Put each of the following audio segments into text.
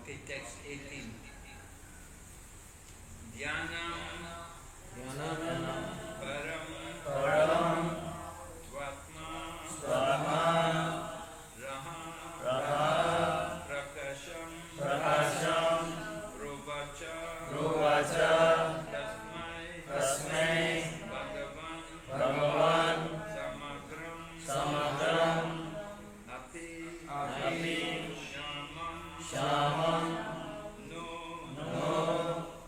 Okay, text 18. Dhyanam param svatma raha prakasham ruvacha tasmai bhagavan samagram api shamam no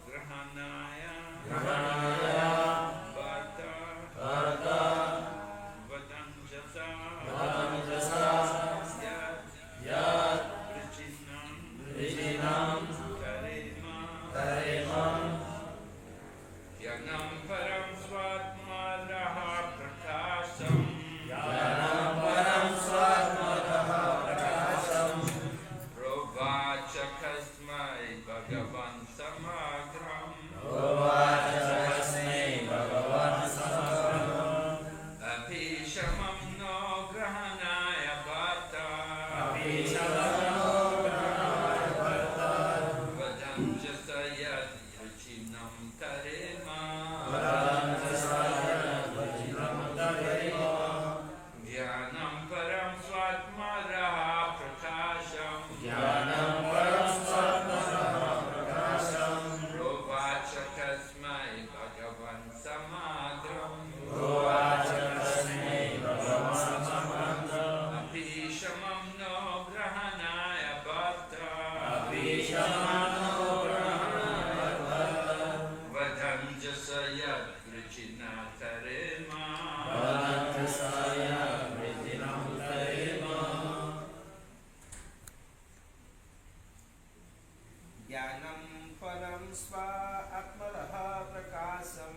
grahanaya bharta vadanjasa yad vrijinam karema yanam param svatmadaha prakasham rovacha kasmai bhagavan samagram api shamam no grahanaya bharta vadanjasa yad vrijinam karema Dhyanam param svatmadaha prakasham rovacha kasmai bhagavan samagram api shamam no grahanaya bharta vadanjasa yad vrijina karema Jnanam param sva atmanaha prakasam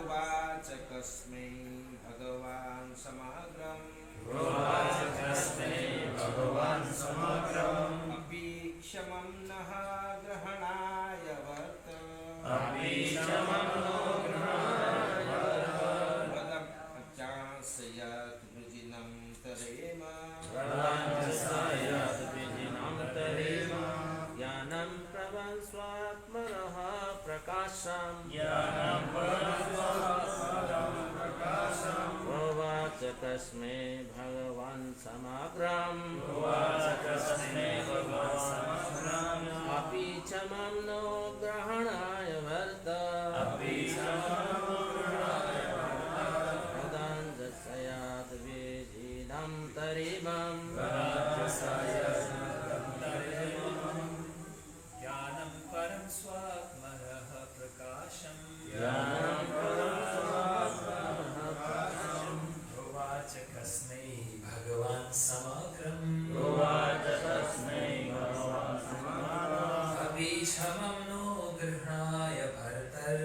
Uvacha kasmai bhagavan samagram api kshamam naha grahanaya varta vadamachasayat vrijinam tarema Jnanam param svatmanaha prakasham Rovacha kasmai bhagavan samagram api chamam no grahanaya varta vadanjasayat vijinam tarimam Jnanam param svatmanaha prakasham Rovacha kasmai bhagavan samagram api shamam no grahanaya bhartar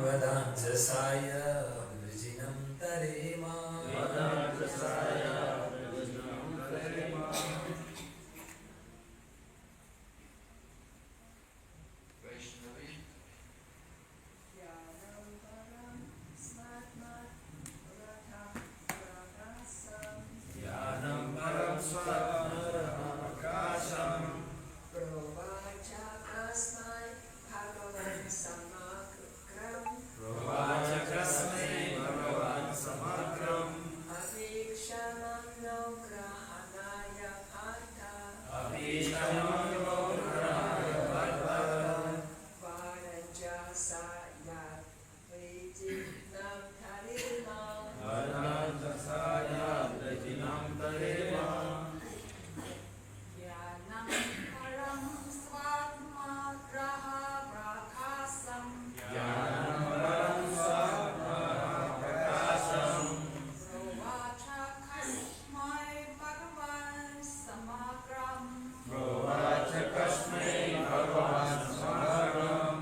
vadanjasaya vrijinam tarema Vaishnavi. Jnanam param svatmanaha prakasham Rovacha kasmai bhagavan samagram api shamam no grahanaya bharta vadanjasaya vrijinam tarema Rovacha kasmai bhagavan samagram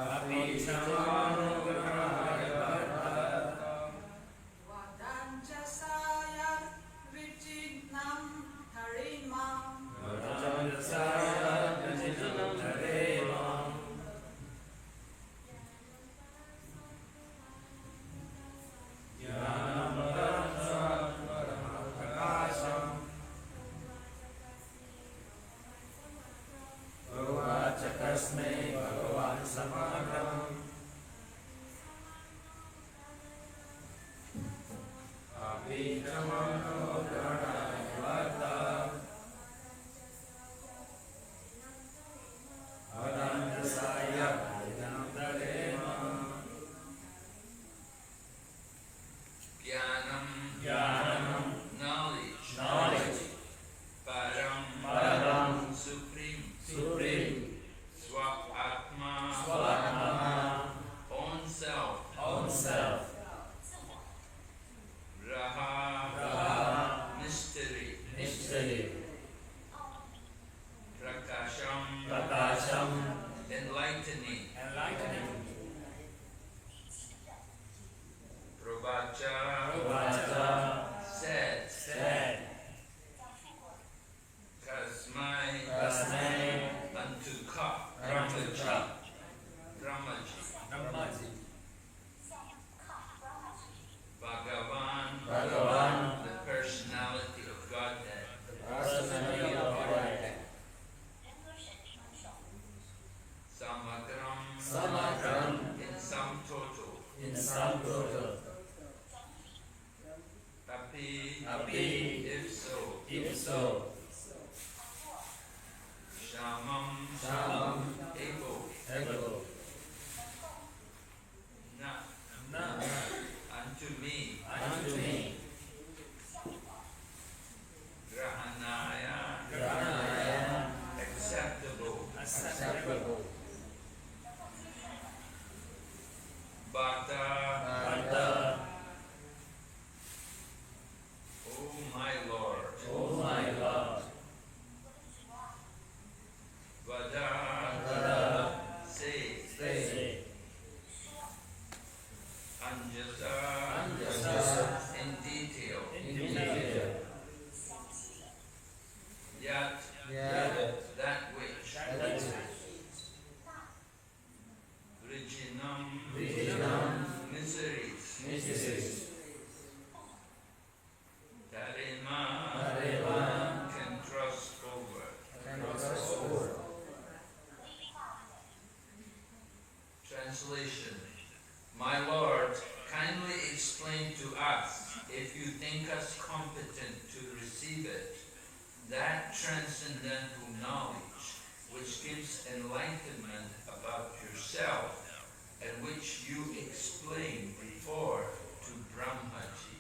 api shamam no grahanaya bharta vadanjasaya vrijinam tarema तस्मै भगवान् समग्रम् अभिक्रमणो ग्रहणाय वर्तः अनन्तसाय वेदान्तरेम Jnanam, knowledge, Param, supreme, Swatma, own self, Raha, mystery, Prakasham, enlightening, Pravacha, said, Kasmai, unto Brahmaji, Bhagavan, the personality of Godhead, Samagram, in sum total, Api, if so, Shamam, ego, na, unto me, Grahanaya, acceptable, Bhata, oh my Lord, Vada, say, Anjasa, in detail, Yat, that which, Vrijinam, miseries, Darema, can trust over. Translation. My Lord, kindly explain to us, if you think us competent to receive it, that transcendental knowledge which gives enlightenment about yourself and which you explained before to Brahmaji.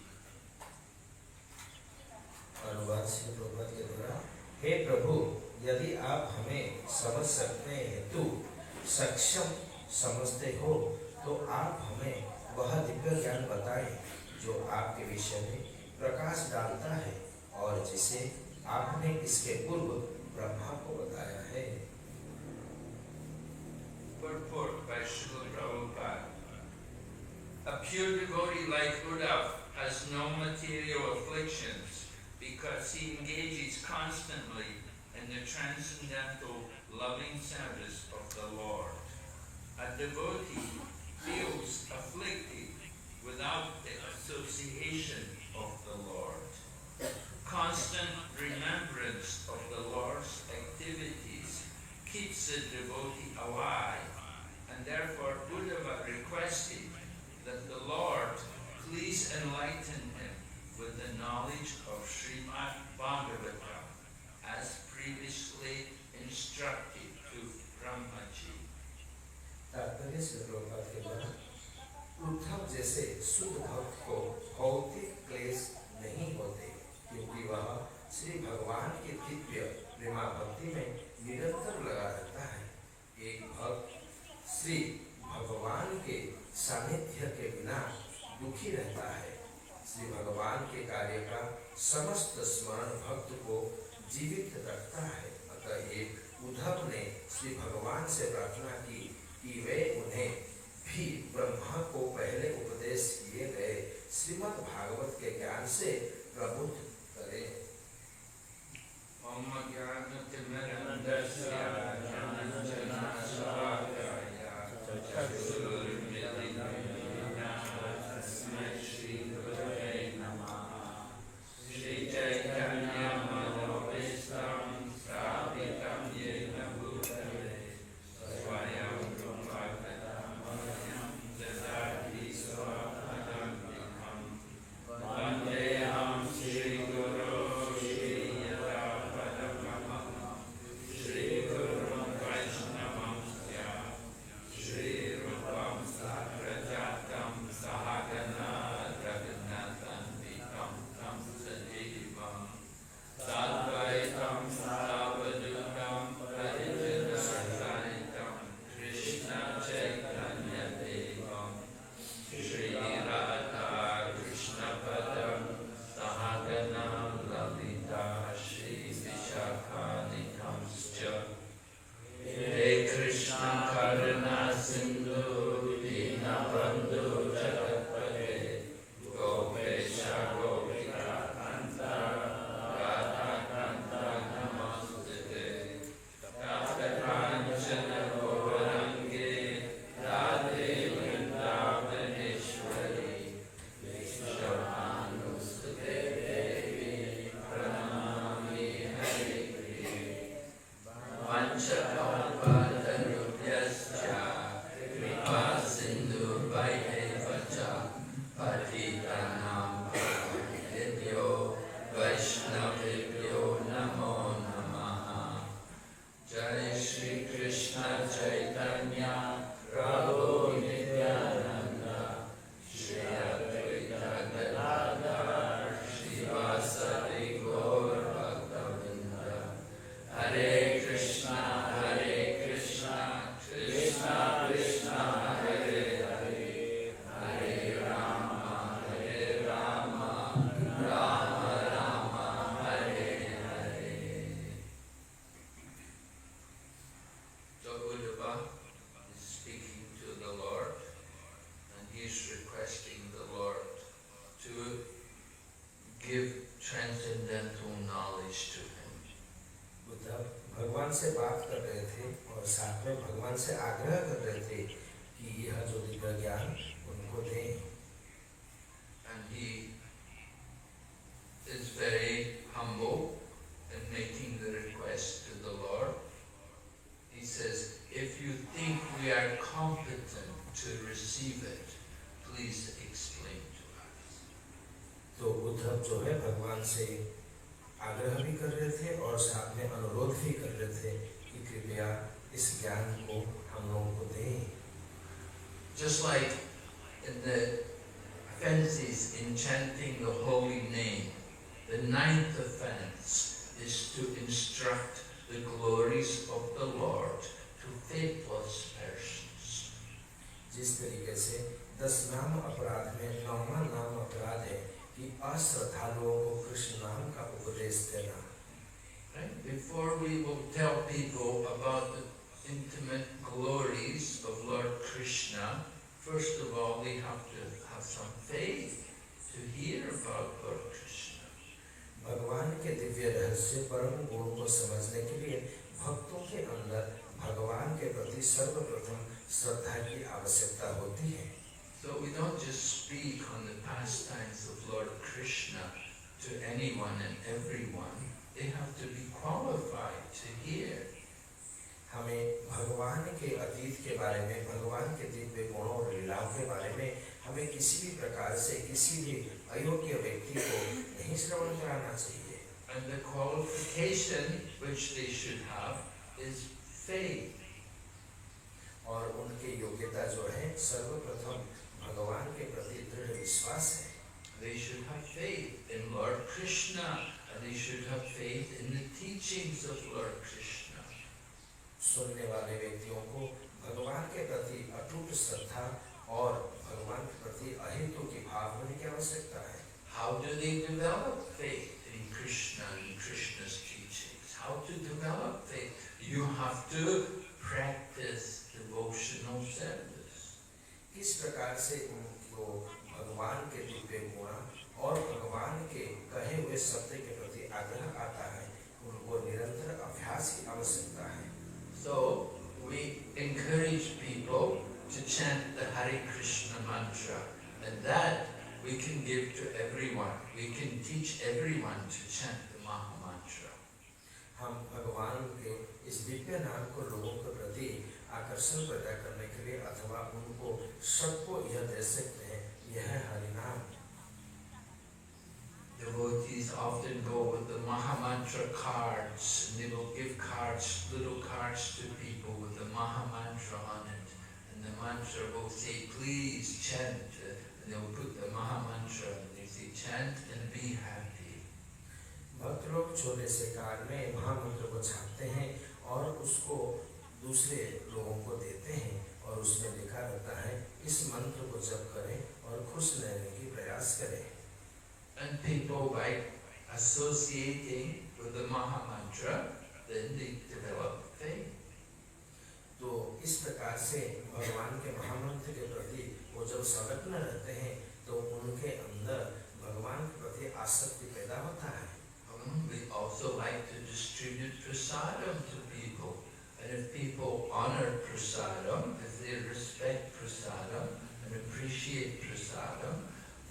अनुवाद श्री प्रभुपाद के द्वारा हे प्रभु, यदि आप हमें समझ सकने हेतु सक्षम समझते हो तो आप हमें वह दिव्य ज्ञान बताएं जो आपके विषय में प्रकाश डालता है और जिसे आपने इसके पूर्व ब्रह्मा को बताया है। Purport by Srila Prabhupada. A pure devotee like Uddhav has no material afflictions because he engages constantly in the transcendental loving service of the Lord. A devotee feels afflicted without the association of the Lord. Constant remembrance of the Lord's activities keeps the devotee alive, and therefore Uddhava requested that the Lord please enlighten him with the knowledge of Srimad Bhagavatam as previously instructed to Brahmaji. तात्पर्य श्री प्रभुपाद के द्वारा उद्धव जैसे शुद्ध भक्त को भौतिक क्लेश नहीं होते, क्योंकि वह श्री भगवान की दिव्य प्रेमा भक्ति में निरंतर लगा रहता है। एक भक्त श्री भगवान के सानिध्य के बिना दुखी रहता है। श्री भगवान के कार्य का समस्त स्मरण भक्त को जीवित रखता है। अतः उद्धव ने श्री भगवान से प्रार्थना की कि वे उन्हें भी ब्रह्मा को पहले उपदेश किए गए श्रीमद् भागवत के ज्ञान से प्रबुद्ध करें। Pañchapadarubhyascha Kripa Sindhu Vaidhevacha Patitanam Pavanebhyo Vaishnavibhyo Namo Namaha. Jai Shri Krishna Chaitanya Prabhu Nityananda Shri Advaita Gadadhar Srivasadi Gaur Bhaktavinda Hare Krishna Krishna Krishna Hare Hare Hare Rama Rama Rama Hare Hare. So Uddhava is speaking to the Lord and he's requesting the Lord to give transcendental knowledge to him. Uddhav भगवान से बात कर रहे थे और साथ में भगवान से आग्रह कर रहे थे कि यह जो दिव्य ज्ञान उनको दें। And he is very humble in making the request to the Lord. He says, if you think we are competent to receive it, please explain to us. तो उद्धव जो है भगवान से आग्रह भी कर रहे थे और साथ में अनुरोध भी कर रहे थे कि कृपया इस ज्ञान को हम लोगों को दें। Just like in the offenses in chanting the holy name, the 9th offense is to instruct the glories of the Lord to faithless persons. जिस तरीके से 10 नाम अपराध में 9वां नाम अपराध है कि अश्रद्धालुओं को कृष्ण नाम का उपदेश देना। Right? Before we will tell people about the intimate glories of Lord Krishna, first of all we have to have some faith to hear about Lord Krishna. भगवान के दिव्य रहस्य परम गुण को समझने के लिए भक्तों के अंदर भगवान के प्रति सर्वप्रथम श्रद्धा की आवश्यकता होती है। So we don't just speak on the pastimes of Lord Krishna to anyone and everyone. They have to be qualified to hear. हमें भगवान के अतीत के बारे में, भगवान के दिव्य गुणों और लीलाओं के बारे में हमें किसी भी प्रकार से किसी भी अयोग्य व्यक्ति को नहीं श्रवण कराना चाहिए। And the qualification which they should have is faith. और उनकी योग्यता जो है सर्वप्रथम भगवान के प्रति दृढ़ विश्वास है। They should have faith in Lord Krishna and they should have faith in the teachings of Lord Krishna. सुनने वाले व्यक्तियों को भगवान के प्रति अटूट श्रद्धा और भगवान के प्रति अहेतु की भाव होने की आवश्यकता है। How do they develop faith in Krishna and Krishna's teachings? How to develop faith? You have to practice devotional service. किस प्रकार से उनको भगवान के दिव्य गुण और भगवान के कहे हुए शब्द के प्रति आग्रह आता है, उनको निरंतर अभ्यास की आवश्यकता है। So we encourage people to chant the Hare Krishna mantra, and that we can give to everyone. We can teach everyone to chant the Maha Mantra. हम भगवान के इस दिव्य नाम को लोगों के प्रति आकर्षण पैदा करने के लिए अथवा उनको सबको यह दे सकते हैं, यह है हरि नाम। Devotees often go with the Maha Mantra cards, and they will give cards, little cards to people with the Maha Mantra on it, and the mantra will say, "Please chant," and they will put the Maha Mantra, and they say, "Chant and be happy." भक्त लोग छोटे से card में महामंत्र को छापते हैं और उसको दूसरे लोगों को देते हैं और उसमें लिखा रहता है, इस मंत्र को जप करें और खुश रहने की प्रयास करें। And people, by associating with the Maha Mantra, then they develop faith. तो इस प्रकार से भगवान के महामंत्र के प्रति वो जब संलग्न रहते हैं तो उनके अंदर भगवान के प्रति आसक्ति पैदा होता है। We also like to distribute prasadam to people. And if people honor prasadam, if they respect prasadam and appreciate prasadam,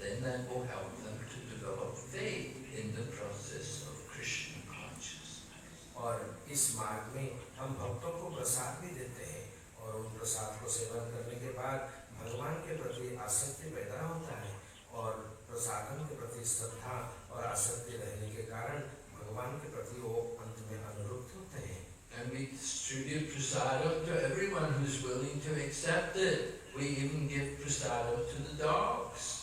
then that will help them to develop faith in the process of Krishna consciousness. और इस मार्ग में हम भक्तों को प्रसाद भी देते हैं और उन प्रसाद को सेवन करने के बाद भगवान के प्रति आसक्ति पैदा होता है और प्रसादन के प्रति श्रद्धा और आसक्ति रहने के कारण भगवान के प्रति वो अंत में अनुरुक्त होते हैं। And we distribute prasadam to everyone who's willing to accept it. We even give prasadam to the dogs.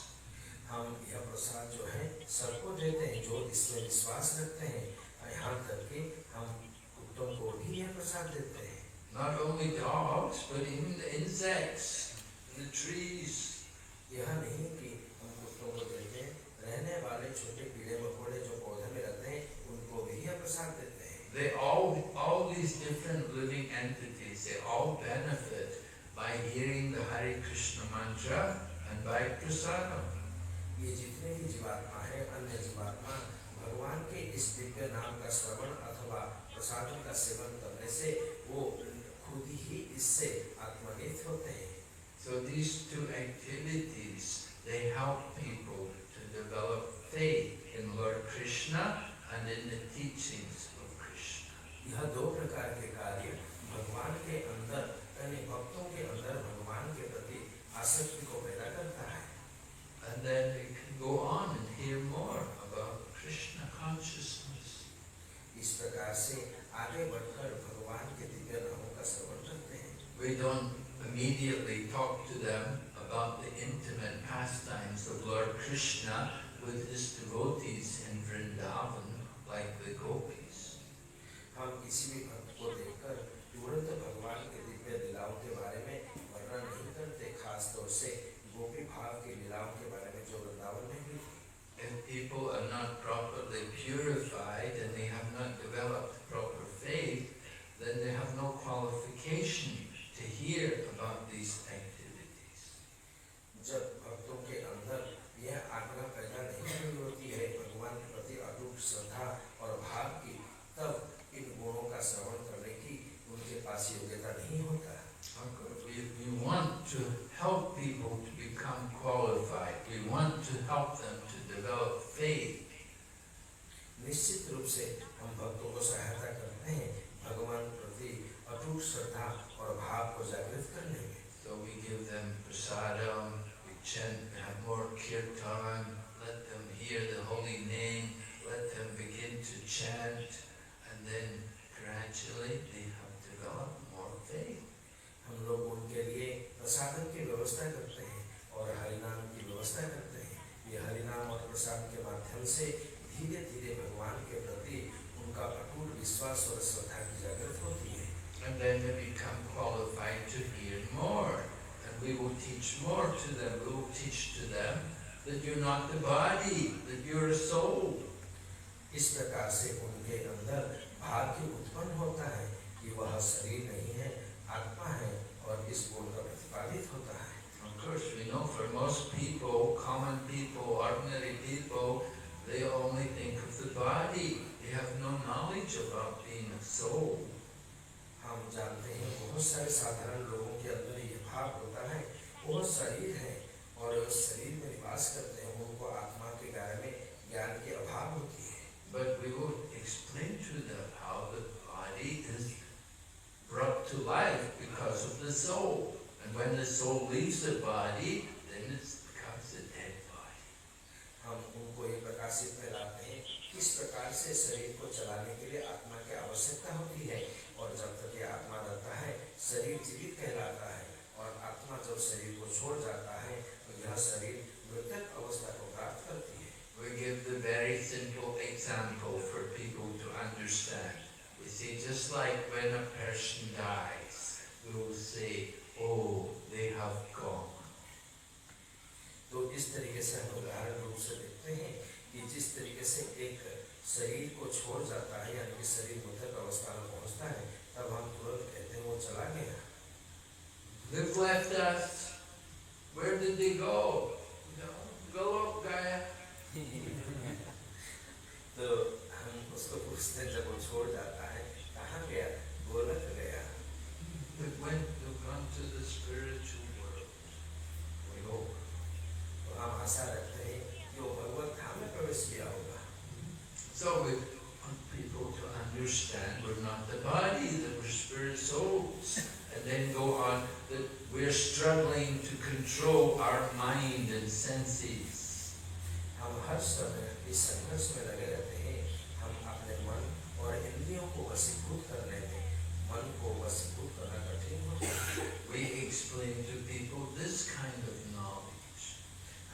हम यह प्रसाद जो है सबको देते हैं जो इसमें विश्वास रखते हैं, यहाँ तक कि हम कुत्तों को भी यह प्रसाद देते हैं। Not only dogs, but even the insects and the trees. यह नहीं कि हम कुत्तों को देते हैं, रहने वाले छोटे कीड़े मकोड़े जो पौधे में रहते हैं उनको भी यह प्रसाद देते हैं। They all these different living entities, they all benefit by hearing the Hare Krishna mantra and by prasadam. ये जितने भी जीवात्मा है, अन्य जीवात्मा भगवान के इस दिव्य नाम का श्रवण अथवा प्रसादम का सेवन करने से वो खुद ही इससे आत्मनित होते हैं। So these two activities, they help people to develop faith in Lord Krishna and in the teachings of Krishna. यह दो प्रकार के कार्य भगवान के अंदर यानी भक्तों के अंदर भगवान के प्रति आसक्ति को पैदा करता है। And then they can go on and hear more about Krishna consciousness. इस प्रकार से आगे बढ़कर भगवान के दिव्य नामों का श्रवण करते हैं। We don't immediately talk to them about the intimate pastimes of Lord Krishna with his devotees in Vrindavan like the gopis. हम किसी भी भक्त को देखकर तुरंत भगवान के दिव्य लीलाओं के बारे में वर्णन नहीं करते, खास तौर से गोपी भाव की लीलाओं के बारे में जो वृंदावन में हुई। If people are not properly purified and they have not developed proper faith, then they have no qualification to hear about these activities. जब भक्तों के अंदर यह आज्ञा पैदा नहीं हुई होती है भगवान के प्रति अटूट श्रद्धा और भाव की, तब इन गुणों का श्रवण करने की उनके पास योग्यता नहीं होता। We want to help people to become qualified. We want to help them to develop faith. निश्चित रूप से हम भक्तों को सहायता करते हैं भगवान प्रति अटूट श्रद्धा और भाव को जागृत करने में। So we give them prasadam, we chant, we have more kirtan, let them hear the holy name, let them begin to chant, and then gradually they have developed more faith. हम लोग उनके लिए प्रसादम की व्यवस्था करते हैं और हरिनाम की व्यवस्था करते हैं। ये हरिनाम और प्रसाद के माध्यम से धीरे धीरे भगवान के प्रति उनका अटूट विश्वास और श्रद्धा की जागृत होती है। And then they become qualified to hear more, and we will teach more to them. We will teach to them that you're not the body, that you're a soul. इस प्रकार से उनके अंदर भाग्य उत्पन्न होता है कि वह शरीर नहीं है, आत्मा है, और इस गुण का प्रतिपादित होता है। Of course, we know for most people, common people, ordinary people, they only think of the body. They have no knowledge about being a soul. हम जानते हैं बहुत सारे साधारण लोगों के अंदर ये भाव होता है, वो शरीर है और उस शरीर में निवास करते हैं, उनको आत्मा के बारे में ज्ञान की अभाव होती है। But we will explain to them how the body is brought to life because of the soul. And when the soul leaves the body, then it becomes a dead body. हम उनको ये प्रकाशित कराते हैं किस प्रकार से शरीर को चलाने के लिए आत्मा की आवश्यकता होती है, और जब तक ये आत्मा रहता है शरीर जीवित कहलाता है, और आत्मा जब शरीर को छोड़ जाता है तो यह शरीर मृतक अवस्था को प्राप्त करती है। We give the very simple example for people to understand. We say just like when a person dies, we will say, oh, they have gone. तो इस तरीके से हम उदाहरण रूप से देखते हैं कि जिस तरीके से एक शरीर को छोड़ जाता है, यानी कि शरीर मृतक अवस्था में पहुंचता है, तब हम तुरंत कहते हैं वो चला गया। They've left us. Where did they go? Golok Gaya. तो हम उसको पूछते हैं जब वो छोड़ जाता है कहाँ गया, गोलक गया। They've gone to the spiritual world. We hope. तो हम आशा रखते हैं कि वो भगवत धाम में प्रवेश किया होगा। So we want people to understand we're not the body, that we're spirit souls. And then go on, that we're struggling to control our mind and senses. हम हर समय इस संघर्ष में लगे रहते हैं, हम अपने मन और इंद्रियों को वशीभूत करने में, मन को वशीभूत करना कठिन होता है। We explain to people this kind of knowledge.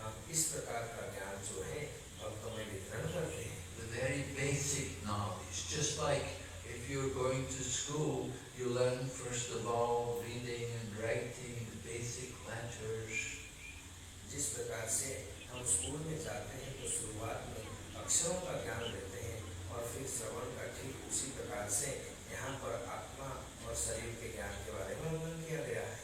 हम इस प्रकार का ज्ञान जो है भक्तों में वितरण करते हैं। The very basic knowledge, just like if you're going to school, you learn first of all reading and writing the basic letters. जिस प्रकार से हम स्कूल में जाते हैं तो शुरुआत में अक्षरों का ज्ञान लेते हैं और फिर श्रवण का, ठीक उसी प्रकार से यहाँ पर आत्मा और शरीर के ज्ञान के बारे में वर्णन किया गया है।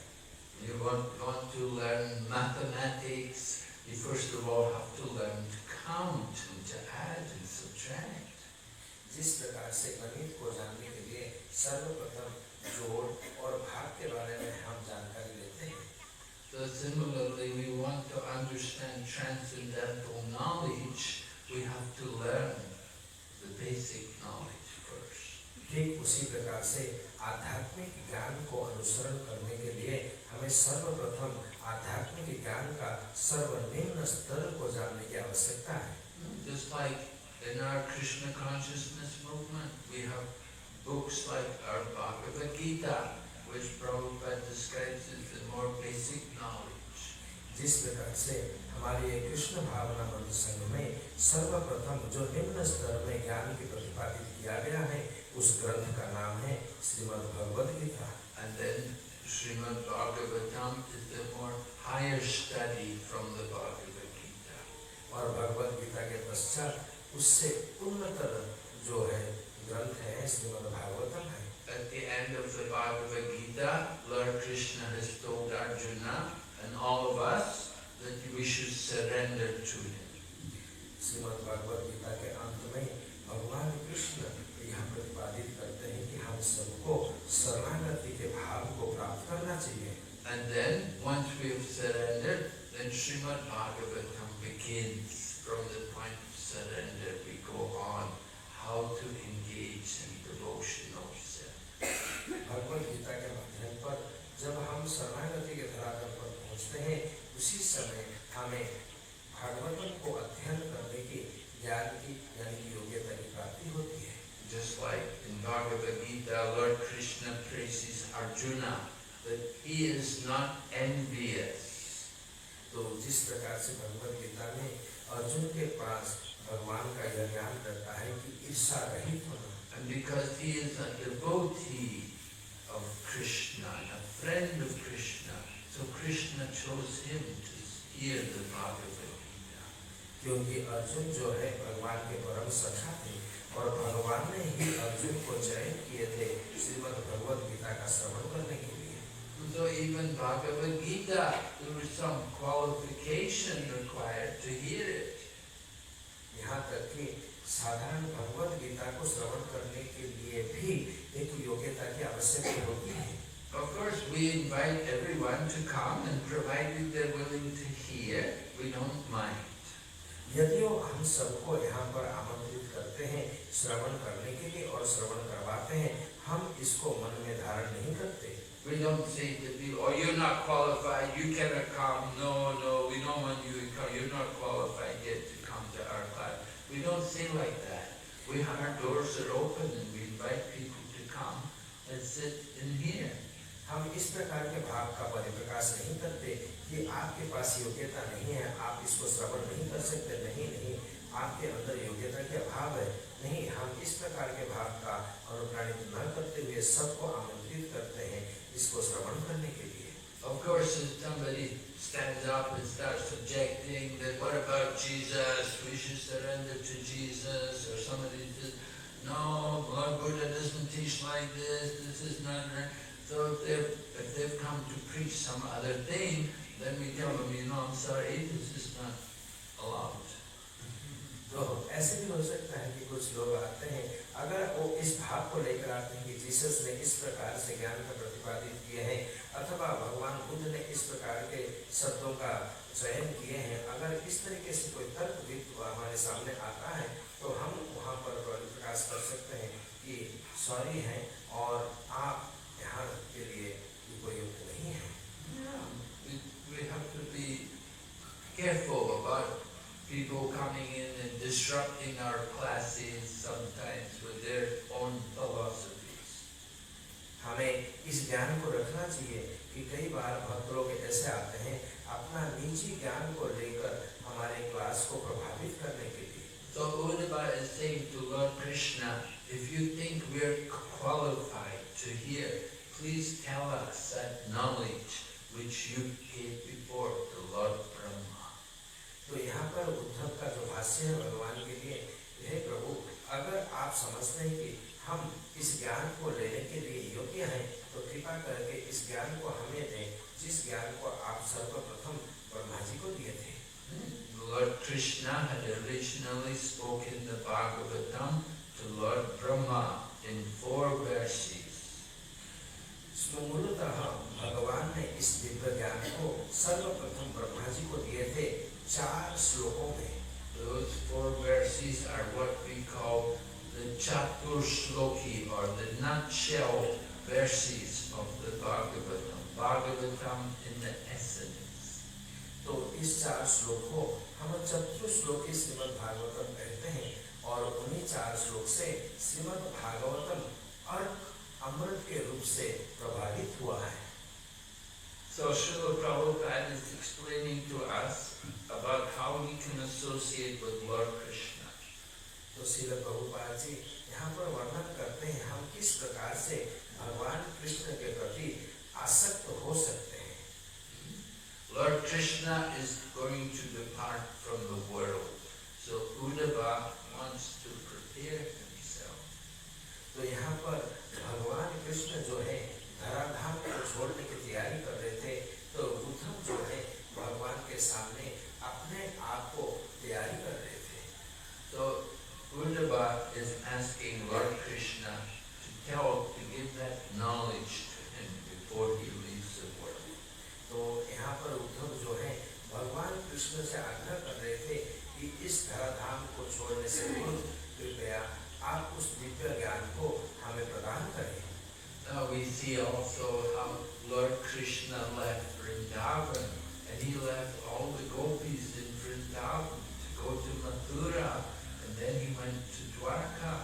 You want to learn mathematics, you first of all have to learn to count and to add and subtract. जिस प्रकार से गणित को जानने के लिए सर्वप्रथम जोड़ और भाग के बारे में हम जानकारी लेते हैं। So similarly, we want to understand transcendental knowledge, we have to learn the basic knowledge first. ठीक उसी प्रकार से आध्यात्मिक ज्ञान को अनुसरण करने के लिए हमें सर्वप्रथम आध्यात्मिक ज्ञान का सर्वनिम्न स्तर को जानने की आवश्यकता है। Just like in our Krishna consciousness movement, we have books like our Bhagavad Gita, which Prabhupada describes as the more basic knowledge. जिस प्रकार से हमारे कृष्ण भावना मंत्र संघ में सर्वप्रथम जो निम्न स्तर में ज्ञान की प्रतिपादित किया गया है, उस ग्रंथ का नाम है Shrimad Bhagavad Gita. And then Srimad Bhagavatam is the more higher study from the Bhagavad Gita. और भगवद गीता के पश्चात उससे उन्नतर जो है ग्रंथ है श्रीमद् भागवतम है। At the end of the Bhagavad Gita, Lord Krishna has told Arjuna and all of us that we should surrender to him. Shrimad Bhagavat Gita के अंत में भगवान कृष्ण यह प्रतिपादित करते हैं कि हम सबको शरणागति के भाव को प्राप्त करना चाहिए। And then, once we have surrendered, then Srimad Bhagavatam begins. From the point of surrender, we go on how to engage in devotional self. Bhagavad Gita के माध्यम पर जब हम शरणागति के धरातल पर पहुँचते हैं, उसी समय हमें भागवतम को अध्ययन करने की ज्ञान की यानी कि योग्यता की प्राप्ति होती है। Just like in Bhagavad Gita, Lord Krishna praises Arjuna that he is not envious. तो जिस प्रकार से भगवद गीता में अर्जुन के पास भगवान का यह ज्ञान रहता है कि ईर्षा रहित होना। And because he is a devotee of Krishna, a friend of Krishna, so Krishna chose him to hear the Bhagavad Gita. क्योंकि अर्जुन जो है भगवान के परम सखा थे और भगवान ने ही अर्जुन को चयन किए थे श्रीमद् भगवद गीता का श्रवण करने के लिए। So even Bhagavad Gita, there was some qualification required to hear it. यहाँ तक कि साधारण भगवद गीता को श्रवण करने के लिए भी एक योग्यता की आवश्यकता होती है। Of course, we invite everyone to come, and provided they're willing to hear, we don't mind. यदि हम सबको यहाँ पर आमंत्रित करते हैं श्रवण करने के लिए और श्रवण करवाते हैं, हम इसको मन में धारण नहीं करते। We don't say to people, "Oh, you're not qualified, you cannot come." No, we don't want you to come. You're not qualified yet to come to our class. We don't say like that. Our doors are open and we invite people to come and sit and hear. हम इस प्रकार के भाव का परिप्रकाश नहीं करते कि आपके पास योग्यता नहीं है, आप इसको श्रवण नहीं कर सकते। नहीं, आपके अंदर योग्यता के अभाव है। नहीं, हम इस प्रकार के भाव का अनुप्राणित न करते हुए सबको आमंत्रित करते हैं इसको श्रवण करने के लिए। Of course, if somebody stands up and starts objecting that what about Jesus? We should surrender to Jesus. Or somebody says, "No, Lord Buddha doesn't teach like this. This is not right." So if they've come to preach some other thing, then we tell them, I'm sorry, this is not allowed. तो ऐसे भी हो सकता है कि कुछ लोग आते हैं, अगर वो इस भाव को लेकर आते हैं कि जीसस ने इस प्रकार से ज्ञान का प्रतिपादित किए हैं अथवा भगवान बुद्ध ने इस प्रकार के शब्दों का चयन किए हैं, अगर इस तरीके से कोई तर्क हमारे सामने आता है तो हम वहाँ पर प्रकाश कर सकते हैं कि सॉरी हैं और आप यहाँ के लिए उपयुक्त नहीं हैं। We have to be careful about people coming in and disrupting our classes sometimes with their own philosophies. हमें इस ज्ञान को रखना चाहिए कि कई बार भक्त लोग ऐसे आते हैं अपना निजी ज्ञान को लेकर हमारे क्लास को प्रभावित करने के लिए। So Uddhava is saying to Lord Krishna, if you think we are qualified to hear, please tell us that knowledge which you gave before to Lord Brahma. तो यहाँ पर उद्धव का जो भाष्य है भगवान के लिए, हे प्रभु, अगर आप समझते हैं कि हम इस ज्ञान को लेने के लिए योग्य हैं, तो कृपा करके इस ज्ञान को हमें दें, जिस ज्ञान को आप सर्वप्रथम ब्रह्मा जी को दिए थे। Lord Krishna had originally spoken the Bhagavatam to Lord Brahma in 4 verses. मूलतः भगवान ने इस दिव्य ज्ञान को सर्वप्रथम ब्रह्मा जी को दिए थे 4 श्लोकों में। Those 4 verses are what we call the Chaturshloki or the nutshell verses of the Bhagavatam. Bhagavatam in the essence. तो इस 4 श्लोक को हम चतुश्लोकी श्रीमद् भागवतम कहते हैं और उन्हीं 4 श्लोक से श्रीमद् भागवतम अर्क अमृत के रूप से प्रभावित हुआ है। So Srila Prabhupada is explaining to us about how we can associate with Lord Krishna. तो श्रील प्रभुपाद जी यहाँ पर वर्णन करते हैं हम किस प्रकार से भगवान कृष्ण के प्रति आसक्त हो सकते हैं। Lord Krishna is going to depart from the world, so Uddhava wants to prepare himself. तो यहाँ पर भगवान कृष्ण जो है धराधाम को छोड़ने की तैयारी कर रहे थे, तो उद्धव जो है भगवान के सामने अपने आप को तैयारी कर रहे थे। So Uddhava is asking Lord Krishna to give that knowledge to him before he leaves the world. तो यहाँ पर उद्धव जो है भगवान कृष्ण से आग्रह कर रहे थे कि इस धराधाम को छोड़ने से पूर्व कृपया आप उस दिव्य ज्ञान को हमें प्रदान करें। Now we see also how Lord Krishna left Vrindavan and he left all the gopis in Vrindavan to go to Mathura and then he went to Dwarka.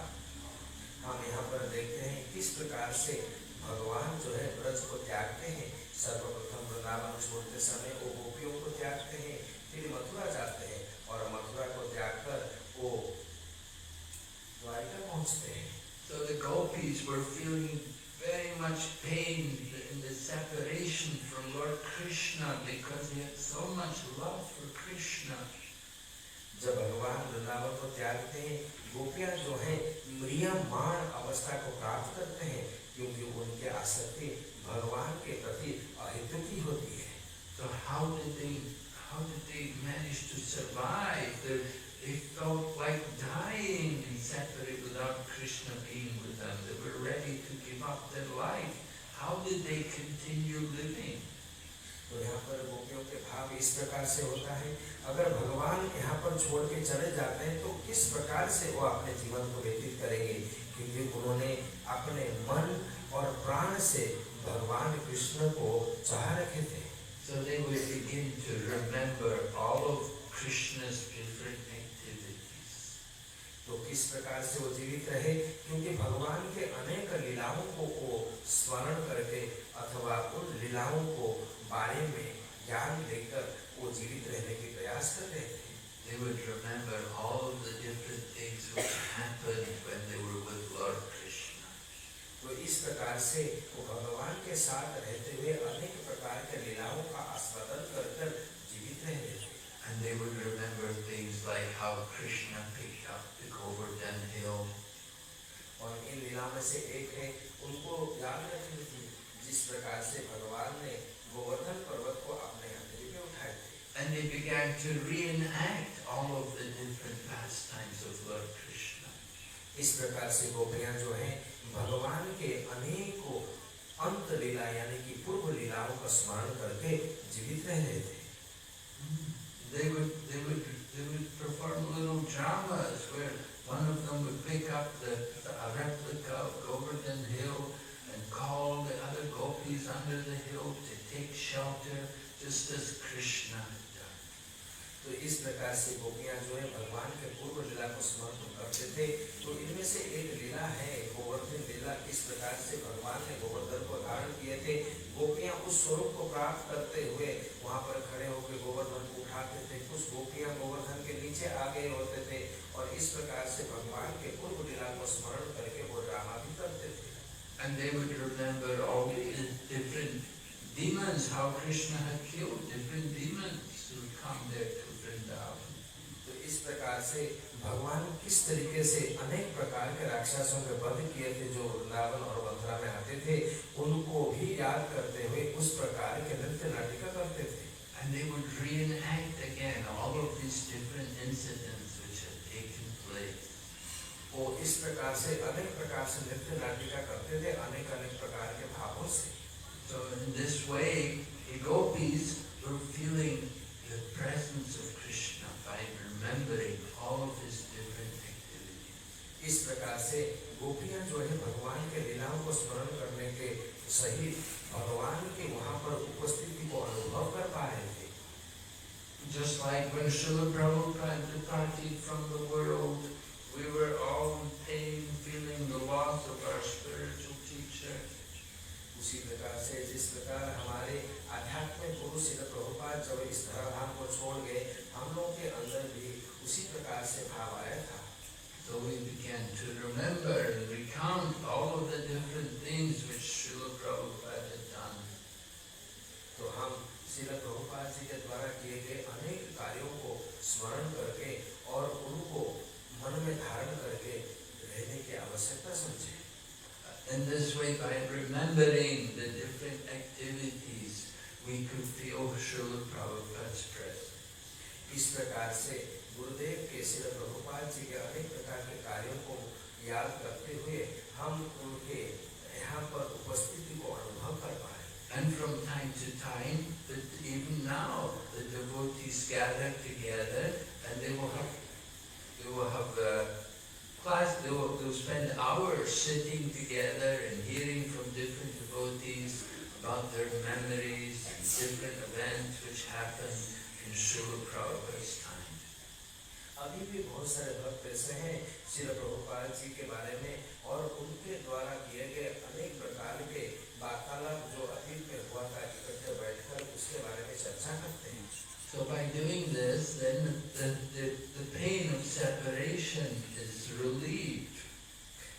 हम यहाँ पर देखते हैं किस प्रकार से भगवान जो है ब्रज को त्यागते हैं। सर्वप्रथम वृंदावन छोड़ते समय वो गोपियों को त्यागते हैं, फिर मथुरा जाते हैं और मथुरा को त्याग कर वो द्वारिका पहुँचते हैं। So the gopis were feeling very much pain in the separation from Lord Krishna because they had so much love for Krishna. जब भगवान वृंदावन को त्यागते हैं, गोपियां जो हैं म्रियमाण अवस्था को प्राप्त करते हैं क्योंकि उनकी आसक्ति भगवान के प्रति अहेतुकी होती है। So how did they manage to survive? They felt like dying and separate without Krishna being with them. They were ready to give up their life. How did they continue living? तो यहाँ पर गोपियों के भाव इस प्रकार से होता है, अगर भगवान यहाँ पर छोड़ के चले जाते हैं तो किस प्रकार से वो अपने जीवन को व्यतीत करेंगे, क्योंकि उन्होंने अपने मन और प्राण से भगवान कृष्ण को चाह रखे थे। So they would begin to remember all of Krishna's different activities. तो किस प्रकार से वो जीवित रहे, क्योंकि भगवान के अनेक लीलाओं को वो स्मरण करके अथवा उन लीलाओं को बारे में ज्ञान लेकर वो जीवित रहने के प्रयास कर रहे थे। They would remember all of the different things which happened when they were with Lord Krishna. तो इस प्रकार से वो भगवान के साथ रहते हुए अनेक प्रकार के लीलाओं का आस्वादन कर कर जीवित रह रहे थे। And they would remember things like how Krishna picked up the Govardhan hill. और इन लीला में से एक है उनको याद रखनी थी जिस प्रकार से भगवान ने गोवर्धन पर्वत को अपने हथेली पे उठाए थे। And they began to reenact all of the different pastimes of Lord Krishna. इस प्रकार से गोपियां जो हैं भगवान के अनेकों अंत लीला यानी कि पूर्व लीलाओं का स्मरण करके जीवित रह रहे थे। They would perform little dramas where one of them would pick up a replica of Govardhan Hill and call the other gopis under the hill to take shelter, just as Krishna had done. तो इस प्रकार से गोपियां जो है भगवान के पूर्व लीला को स्मरण करते थे। तो इनमें से एक लीला है गोवर्धन लीला। इस प्रकार से भगवान ने गोवर्धन को धारण किए थे। गोपियां उस स्वरूप को प्राप्त करते हुए वहां पर खड़े होकर गोवर्धन को उठाते थे। कुछ गोपियां गोवर्धन के नीचे आ गए होते थे और इस प्रकार से भगवान के पूर्व लीला को स्मरण करके वो ड्रामा भी करते थे। And they would remember all the different demons, how Krishna had killed different demons who would come there to Vrindavan. तो इस प्रकार से भगवान किस तरीके से अनेक प्रकार के राक्षसों के वध किए थे जो वृंदावन और मथुरा में आते थे, उनको भी याद करते हुए उस प्रकार के नृत्य नाटिका करते थे। And they would reenact again all of these different incidents which had taken place. वो इस प्रकार से अनेक प्रकार से नृत्य नाटिका करते थे, अनेक अनेक प्रकार के भावों से। So in this way, the gopis were feeling the presence of Krishna by remembering all of his different activities. इस प्रकार से गोपियां जो है भगवान के लीलाओं को स्मरण करने के सहित भगवान की वहां पर उपस्थिति को अनुभव कर पा रहे थे। Just like when Srila Prabhupada departed from the world, we were all in pain, feeling the loss of our spiritual teacher. उसी प्रकार से जिस प्रकार हमारे आध्यात्मिक गुरु श्रील प्रभुपाद जब इस धराधाम को छोड़ गए, हम लोगों के अंदर भी उसी प्रकार से भाव आया था। So we began to remember and recount all of the different things which Srila Prabhupada had done. तो हम श्रील प्रभुपाद जी के द्वारा किए गए अनेक कार्यों को स्मरण करके और उनको मन में धारण करके रहने की आवश्यकता समझे। In this way, by remembering the different activities, we could feel Srila Prabhupada's presence. इस प्रकार से गुरुदेव के श्रील प्रभुपाद जी के अनेक प्रकार के कार्यों को याद करते हुए हम उनके यहाँ पर उपस्थिति को अनुभव कर पाए। And from time to time, but even now, the devotees gather together and they will have class. They will spend hours sitting together and hearing from different devotees about their memories and different events which happened in Srila Prabhupada's time. अभी भी बहुत सारे भक्त ऐसे हैं श्रील प्रभुपाद जी के बारे में और उनके द्वारा किए गए अनेक प्रकार के वार्तालाप जो अतीत में हुआ था इकट्ठे बैठकर उसके बारे में चर्चा करते हैं। So by doing this, then the pain of separation is relieved.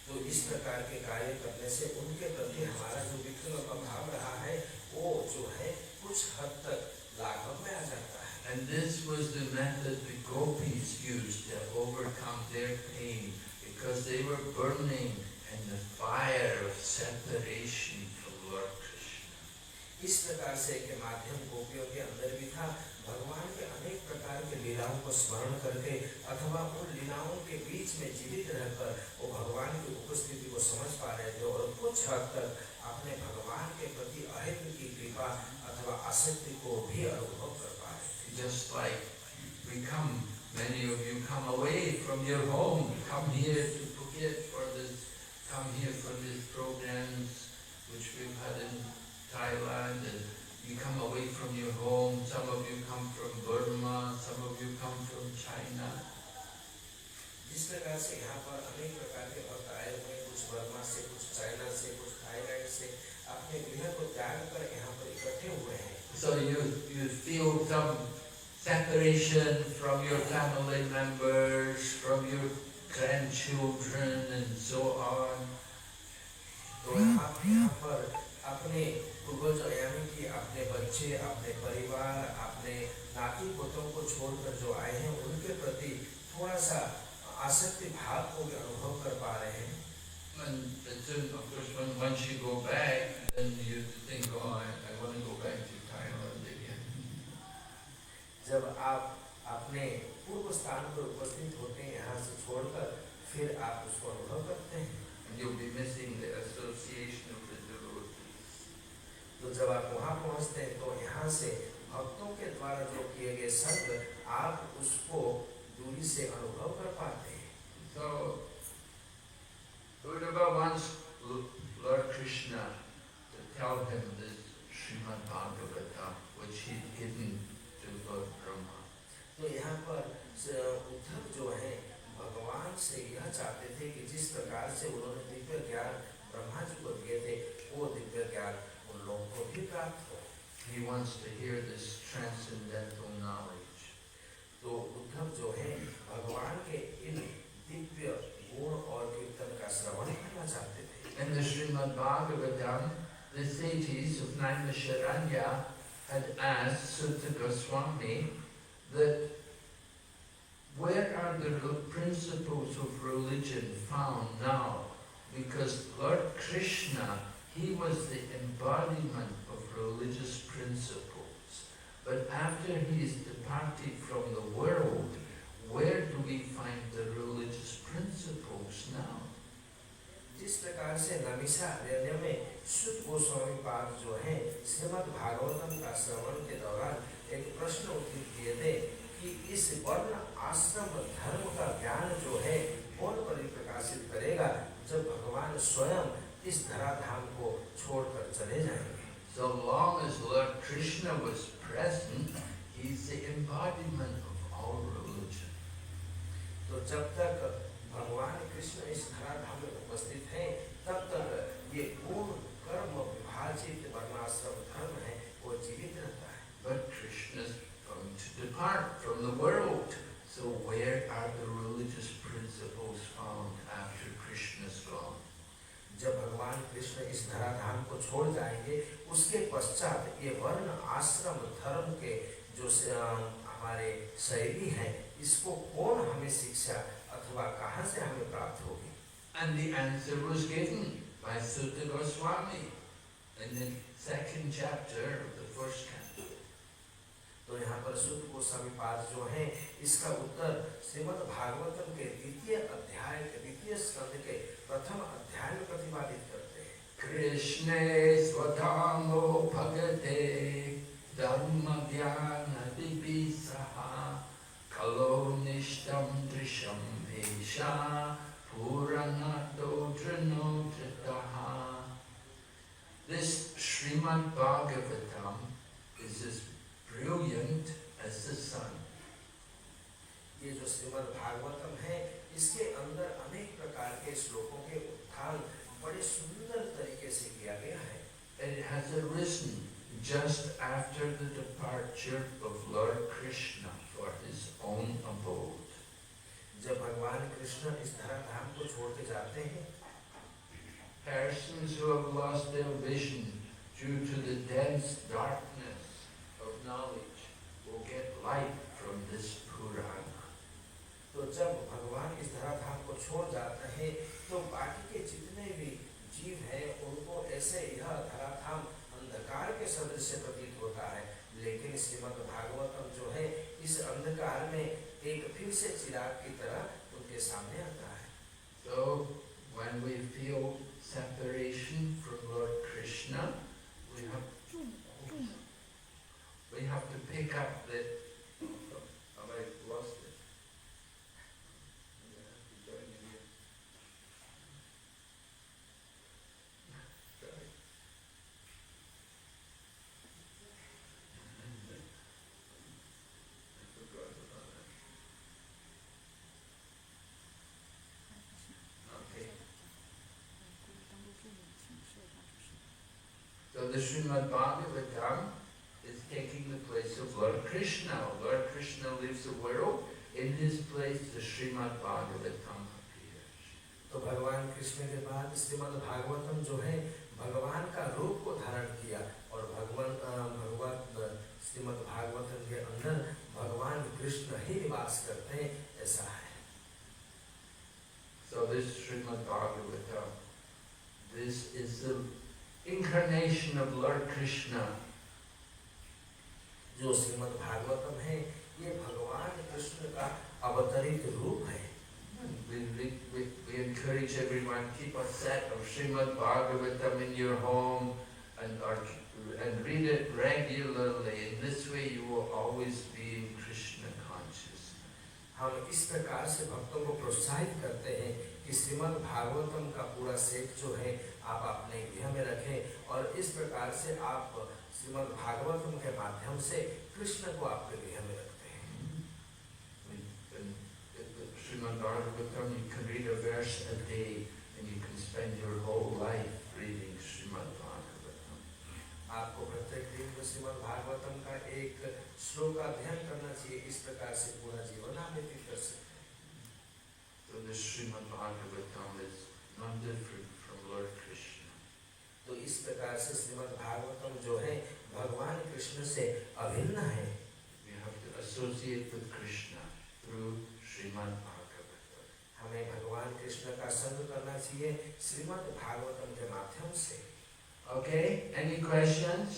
तो इस प्रकार के कार्य करने से उनके प्रति हमारा जो विक्रम का भाव रहा है वो जो है कुछ हद तक लाघव में आ जाता है। And this was the method the gopis used to overcome their pain, because they were burning in the fire of separation from Lord Krishna. इस प्रकार से के माध्यम गोपियों के अंदर भी था। भगवान के अनेक प्रकार के लीलाओं को स्मरण करके अथवा उन लीलाओं के बीच में जीवित रहकर वो भगवान की उपस्थिति को समझ पा रहे थे और कुछ हद तक अपने भगवान के प्रति अहेतु की कृपा अथवा आसक्ति को भी अनुभव कर पा रहे थे। Just like many of you come away from your home, come here to Phuket for these programs which we've had in Thailand, and you come away from your home. Some of you come from Burma, some of you come from China. जिस प्रकार से यहाँ पर अनेक प्रकार के भक्त आए हुए, कुछ बर्मा से, कुछ चाइना से, कुछ थाईलैंड से, अपने गृह को त्याग कर यहाँ पर इकट्ठे हुए हैं। So you feel some separation from your family members, from your grandchildren, and so on. तो आप यहाँ पर अपने पूर्वज यानी कि अपने बच्चे, अपने परिवार, अपने नाती पोतों को छोड़कर जो आए हैं उनके प्रति थोड़ा सा आसक्ति भाव को भी अनुभव कर पा रहे हैं। And then, of course, once you go back, then you think, oh, I want to go back to Thailand again. जब आप अपने पूर्व स्थान पर उपस्थित होते हैं यहाँ से छोड़कर, फिर आप उसको अनुभव करते हैं। And you'll be missing the association of the devotees. तो जब आप वहाँ पहुँचते हैं तो यहाँ से भक्तों के द्वारा जो किए गए संग आप उसको दूरी से अनुभव कर पाते हैं। So, Uddhava wants Lord Krishna to tell him this Srimad Bhagavata, which he'd given to Lord Brahma. तो यहाँ पर उद्धव जो है भगवान से यह चाहते थे कि जिस प्रकार से उन्होंने दिव्य ज्ञान ब्रह्मा जी को दिए थे वो दिव्य ज्ञान उन लोगों को भी प्राप्त हो. He wants to hear this transcendental knowledge. तो उद्धव जो है भगवान के इन दिव्य गुण और कीर्तन का श्रवण करना चाहते थे. In the Srimad Bhagavatam, the sages of Naimisharanya had asked Sutta Goswami that where are the principles of religion found now? Because Lord Krishna, he was the embodiment of religious principles. But after he is departed from the world, where do we find the religious principles now? जिस प्रकार से नमिषारण्य में शुद्ध गोस्वामी पाद जो है श्रीमद् भागवतम का श्रवण के दौरान एक प्रश्न उत्थित किए थे कि इस वर्ण आश्रम धर्म का ज्ञान जो है कौन परिप्रकाशित करेगा जब भगवान स्वयं इस धराधाम को छोड़कर चले जाएंगे. So long as Lord Krishna was present, he is the embodiment of all religion. तो जब तक भगवान कृष्ण इस धराधाम में उपस्थित हैं, तब तक ये पूर्ण कर्म विभाजित वर्णाश्रम धर्म है वो जीवित रहता है. But Krishna is going to depart from the world. So where are the religious principles found after Krishna is gone? जब भगवान कृष्ण इस धराधाम को छोड़ जाएंगे, उसके पश्चात ये वर्ण आश्रम धर्म के जो हमारे शैली है, इसको कौन हमें शिक्षा अथवा कहाँ से हमें प्राप्त होगी? And the answer was given by Sutta Goswami in the second chapter of the first canto. तो यहाँ पर शुद्ध गोस्वामी पाद जो है इसका उत्तर श्रीमद् भागवतम के द्वितीय अध्याय के द्वितीय स्कंद के प्रथम अध्याय में प्रतिपादित करते हैं. Krishne svatamo bhagate dharma jnana divisaha kalo nishtam drisham vesha puranato dranotrataha. This Srimad Bhagavatam is as brilliant as the sun. ये जो श्रीमद् भागवतम है इसके अंदर अनेक प्रकार के श्लोकों के उत्थान बड़े सुंदर तरीके से किया गया है. It has arisen just after the departure of Lord Krishna for his own abode. जब भगवान कृष्ण इस धराधाम को छोड़ के जाते हैं, Persons who have lost their vision due to the dense darkness of knowledge will get light from this Purana. तो जब भगवान इस धराधाम को छोड़ जाते हैं तो बाकी के जितने भी जीव हैं उनको ऐसे यह धराधाम अंधकार के सदृश प्रतीत होता है, लेकिन श्रीमद् भागवतम जो है इस अंधकार में एक फिर से चिराग की तरह उनके सामने आता है. So when we feel separation from Lord Krishna, we have to pick up the. Have I lost it? Sorry. I forgot about it. Okay. So the Srimad Bhagavatam is taking the place of Lord Krishna. Lord Krishna leaves the world. In his place, the Srimad Bhagavatam appears. तो भगवान कृष्ण के बाद श्रीमद् भागवतम जो है भगवान का रूप को धारण किया और भगवत श्रीमद् भागवतम के अंदर भगवान कृष्ण ही निवास करते हैं, ऐसा है. So this Srimad Bhagavatam, this is the incarnation of Lord Krishna. जो श्रीमद् भागवतम है ये भगवान कृष्ण का अवतरित रूप है. We encourage everyone, keep a set of Srimad Bhagavatam in your home and read it regularly. In this way you will always be in Krishna consciousness. हम इस प्रकार से भक्तों को प्रोत्साहित करते हैं कि श्रीमद् भागवतम का पूरा सेट जो है आप अपने गृह में रखें और इस प्रकार से आप श्रीमद् भागवतम के माध्यम से कृष्ण को आपके गृह में रखते हैं। Srimad Bhagavatam, you can read a verse a day and you can spend your whole life reading Srimad Bhagavatam. आपको प्रत्येक दिन में श्रीमद् भागवतम का एक श्लोक का अध्ययन करना चाहिए, इस प्रकार से पूरा जीवन आप व्यतीत कर सकते हैं। So the Srimad Bhagavatam is not different from Lord Krishna. तो इस प्रकार से श्रीमद् भागवतम जो है भगवान कृष्ण से अभिन्न है। We have to associate with Krishna through Srimad Bhagavatam. हमें भगवान कृष्ण का संग करना चाहिए श्रीमद् भागवतम के माध्यम से। Okay, any questions?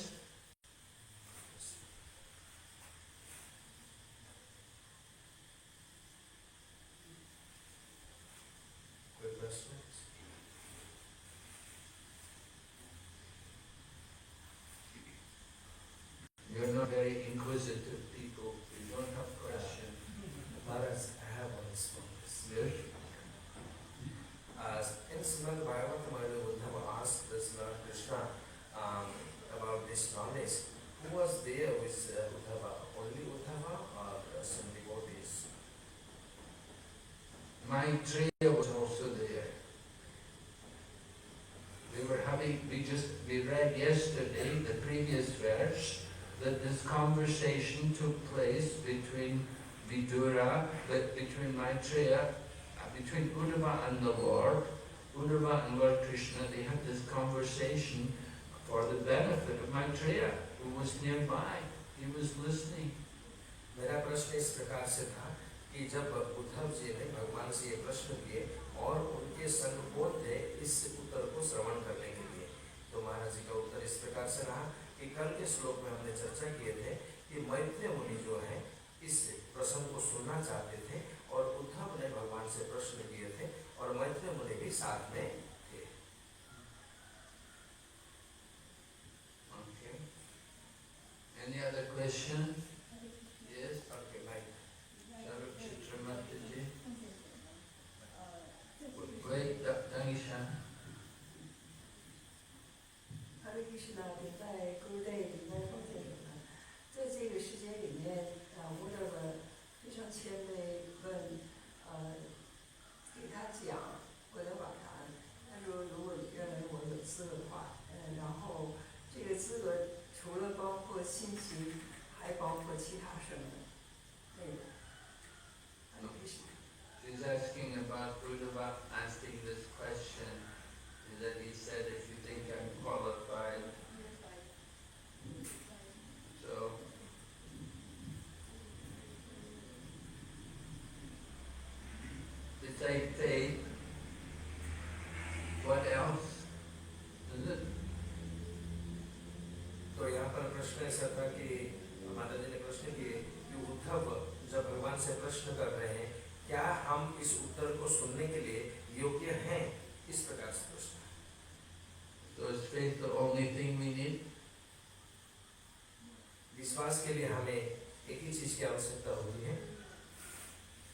कोई प्रश्न? You're not very inquisitive people. You don't have questions. Maharaj, I have one response. Yes? In Srimad Bhagavatam, Uddhava asked this Lord Krishna about this knowledge. Who was there with Uddhava? Only Uddhava or some devotees? Maitreya was also there. We read yesterday, the previous verse, that this conversation took place between Vidura, between Maitreya, between Uddhava and the Lord. Uddhava and Lord Krishna, they had this conversation for the benefit of Maitreya, who was nearby. He was listening. मेरा प्रश्न इस प्रकार से था कि जब उद्धव जी ने भगवान से ये प्रश्न किए और उनके संग कौन थे इस उत्तर को श्रवण करने के लिए, तो महाराज जी का उत्तर इस प्रकार से रहा कि कल के श्लोक में हमने चर्चा किए थे कि मैत्रेय मुनि जो है इस प्रसंग को सुनना चाहते थे और उद्धव ने भगवान से प्रश्न किए थे और मैत्रेय मुनि भी साथ में थे। Okay. Any other question? Yes? Okay, Mike. Chitramataji? Wait, Danisha. 哈瑞कृष्ण礼拜 Gurudev 礼拜奉献给他，在这个时间里面，我的非常谦卑问，给他讲我的法坛。他说如果你认为我有资格的话，然后这个资格除了包括信息，还包括其他什么内容。哈瑞कृष्ण。 She's asking about Uddhava asking this question, and that he said, if you think I'm qualified, so besides faith, what else is it? तो यहाँ पर प्रश्न ऐसा था कि माता जी ने प्रश्न किए कि उद्धव जब भगवान से प्रश्न कर रहे हैं क्या हम इस उत्तर को सुनने के लिए योग्य हैं, इस प्रकार से प्रश्न। So is faith the only thing we need? विश्वास के लिए हमें एक ही चीज की आवश्यकता होती है।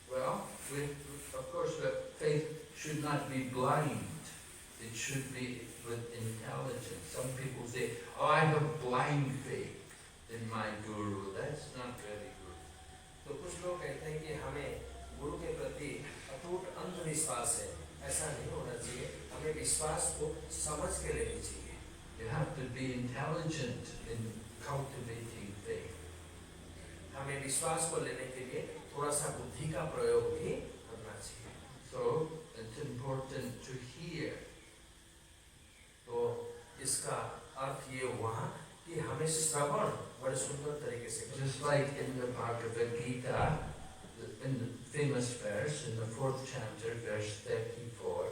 Well, of course, the faith should not be blind. It should be with intelligence. Some people say, oh, I have blind faith in my guru. That's not very good. तो कुछ लोग कहते हैं कि हमें गुरु के प्रति अटूट अंधविश्वास है, ऐसा नहीं होना चाहिए। हमें विश्वास को समझ के लेनी चाहिए। You have to be intelligent in cultivating faith. हमें विश्वास को लेने के लिए थोड़ा सा बुद्धि का प्रयोग भी करना चाहिए। So it's important to hear. तो इसका अर्थ ये हुआ कि हमें श्रवण बड़े सुंदर तरीके से करना Just like in the Bhagavad Gita, in the famous verse, in the 4th chapter, verse 34,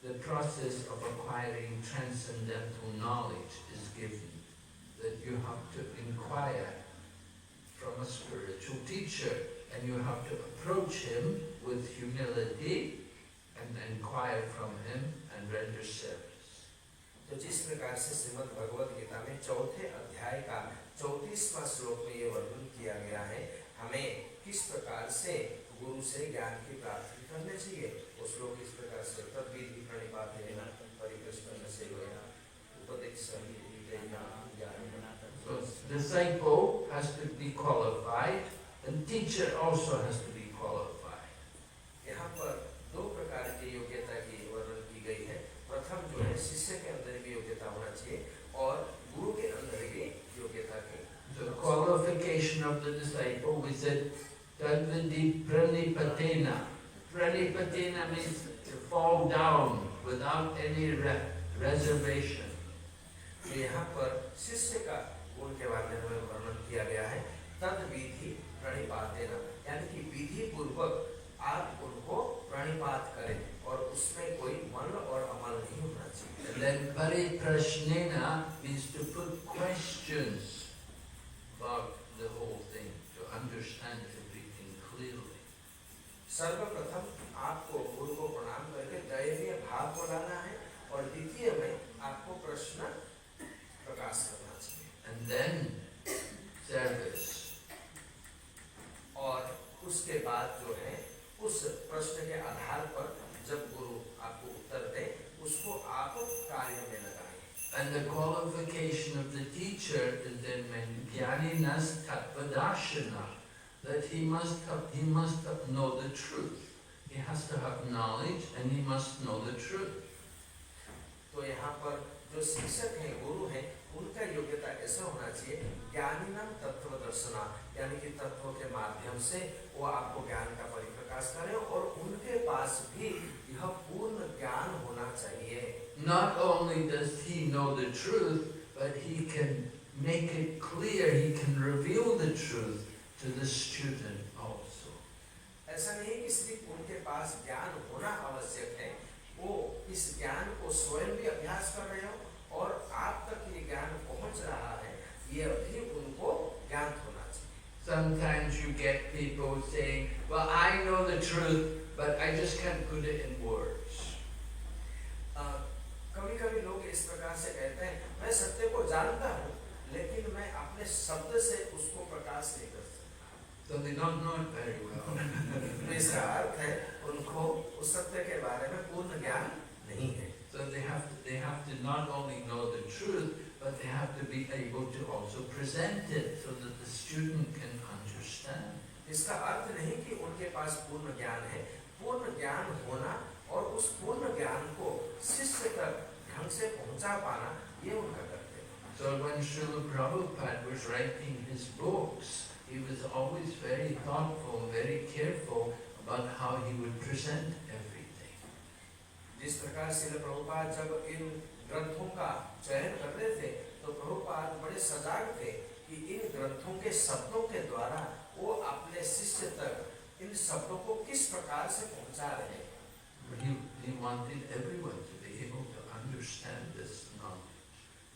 the process of acquiring transcendental knowledge is given. That you have to inquire from a spiritual teacher, and you have to approach him with humility and inquire from him and render service. तो जिस प्रकार से श्रीमद् भगवद गीता में 4थे अध्याय का 34वां श्लोक में ये वर्णन किया गया है, हमें किस प्रकार से गुरु से ज्ञान की प्राप्ति करनी चाहिए। वो श्लोक इस प्रकार से तद्विधि प्रणिपातेन परिकृष्टेन सेवया उपदेक्षेन ज्ञानेन। So disciple has to be qualified and teacher also has to be qualified. यहाँ पर दो प्रकार की योग्यता की वर्णन की गई है। प्रथम जो है शिष्य के अंदर भी योग्यता होना चाहिए और गुरु के अंदर भी योग्यता की। The qualification of the disciple, we said, Tadvidi pranipatena. Pranipatena means to fall down without any reservation. तो यहाँ पर शिष्य का गुण के बारे में वर्णन किया गया है। तद विधि प्रणिपातेन, यानी कि विधि पूर्वक आप उनको प्रणिपात करें और उसमें कोई मल और अमल नहीं होना चाहिए। And then pariprashnena means to put questions about the whole thing, to understand everything clearly. सर्वप्रथम आपको गुरु को प्रणाम करके दयनीय भाव को लाना है और द्वितीय में आपको प्रश्न प्रकाश करना चाहिए। And then service. और उसके बाद जो है उस प्रश्न के आधार पर जब गुरु आपको उत्तर दे उसको आप कार्य में लगाएं। And the qualification of the teacher is then Jnaninas Tattvadarshana, that he must know the truth. He has to have knowledge and he must know the truth. तो यहाँ पर जो शिक्षक हैं, गुरु हैं, उनका योग्यता ऐसा होना चाहिए ज्ञानिनम तत्वदर्शना, यानी कि तत्वों के माध्यम से वो आपको ज्ञान का परिप्रकाश करें और उनके पास भी यह पूर्ण ज्ञान होना चाहिए। Not only does he know the truth, but he can make it clear, he can reveal the truth to the student also. ऐसा नहीं कि सिर्फ उनके पास ज्ञान होना आवश्यक है, वो इस ज्ञान को स्वयं भी अभ्यास कर रहे हो और आप तक ये ज्ञान पहुंच रहा है, ये भी उनको ज्ञान होना चाहिए। Sometimes you get people saying, well, I know the truth, but I just can't put it in words. कभी-कभी लोग इस प्रकार से कहते हैं, मैं सत्य को जानता हूँ, लेकिन मैं अपने शब्द से उसको प्रकाश नहीं कर सकता। So they don't know it very well. तो इसका अर्थ है उनको उस सत्य के बारे में पूर्ण ज्ञान नहीं है। So they have to not only know the truth, but they have to be able to also present it so that the student can understand. इसका अर्थ नहीं कि उनके पास पूर्ण ज्ञान है, पूर्ण ज्ञान होना और उस पूर्ण ज्ञान को शिष्य तक ढंग से पहुंचा पाना, ये उनका कर्तव्य है। So when Srila Prabhupada was writing his books, he was always very thoughtful, very careful about how he would present everything. जिस प्रकार श्रील प्रभुपाद जब इन ग्रंथों का चयन करते थे, तो प्रभुपाद बड़े सजाग थे कि इन ग्रंथों के शब्दों के द्वारा वो अपने शिष्य तक इन शब्दों को किस प्रकार से पहुंचा रहे हैं। He wanted everyone to be able to understand this knowledge.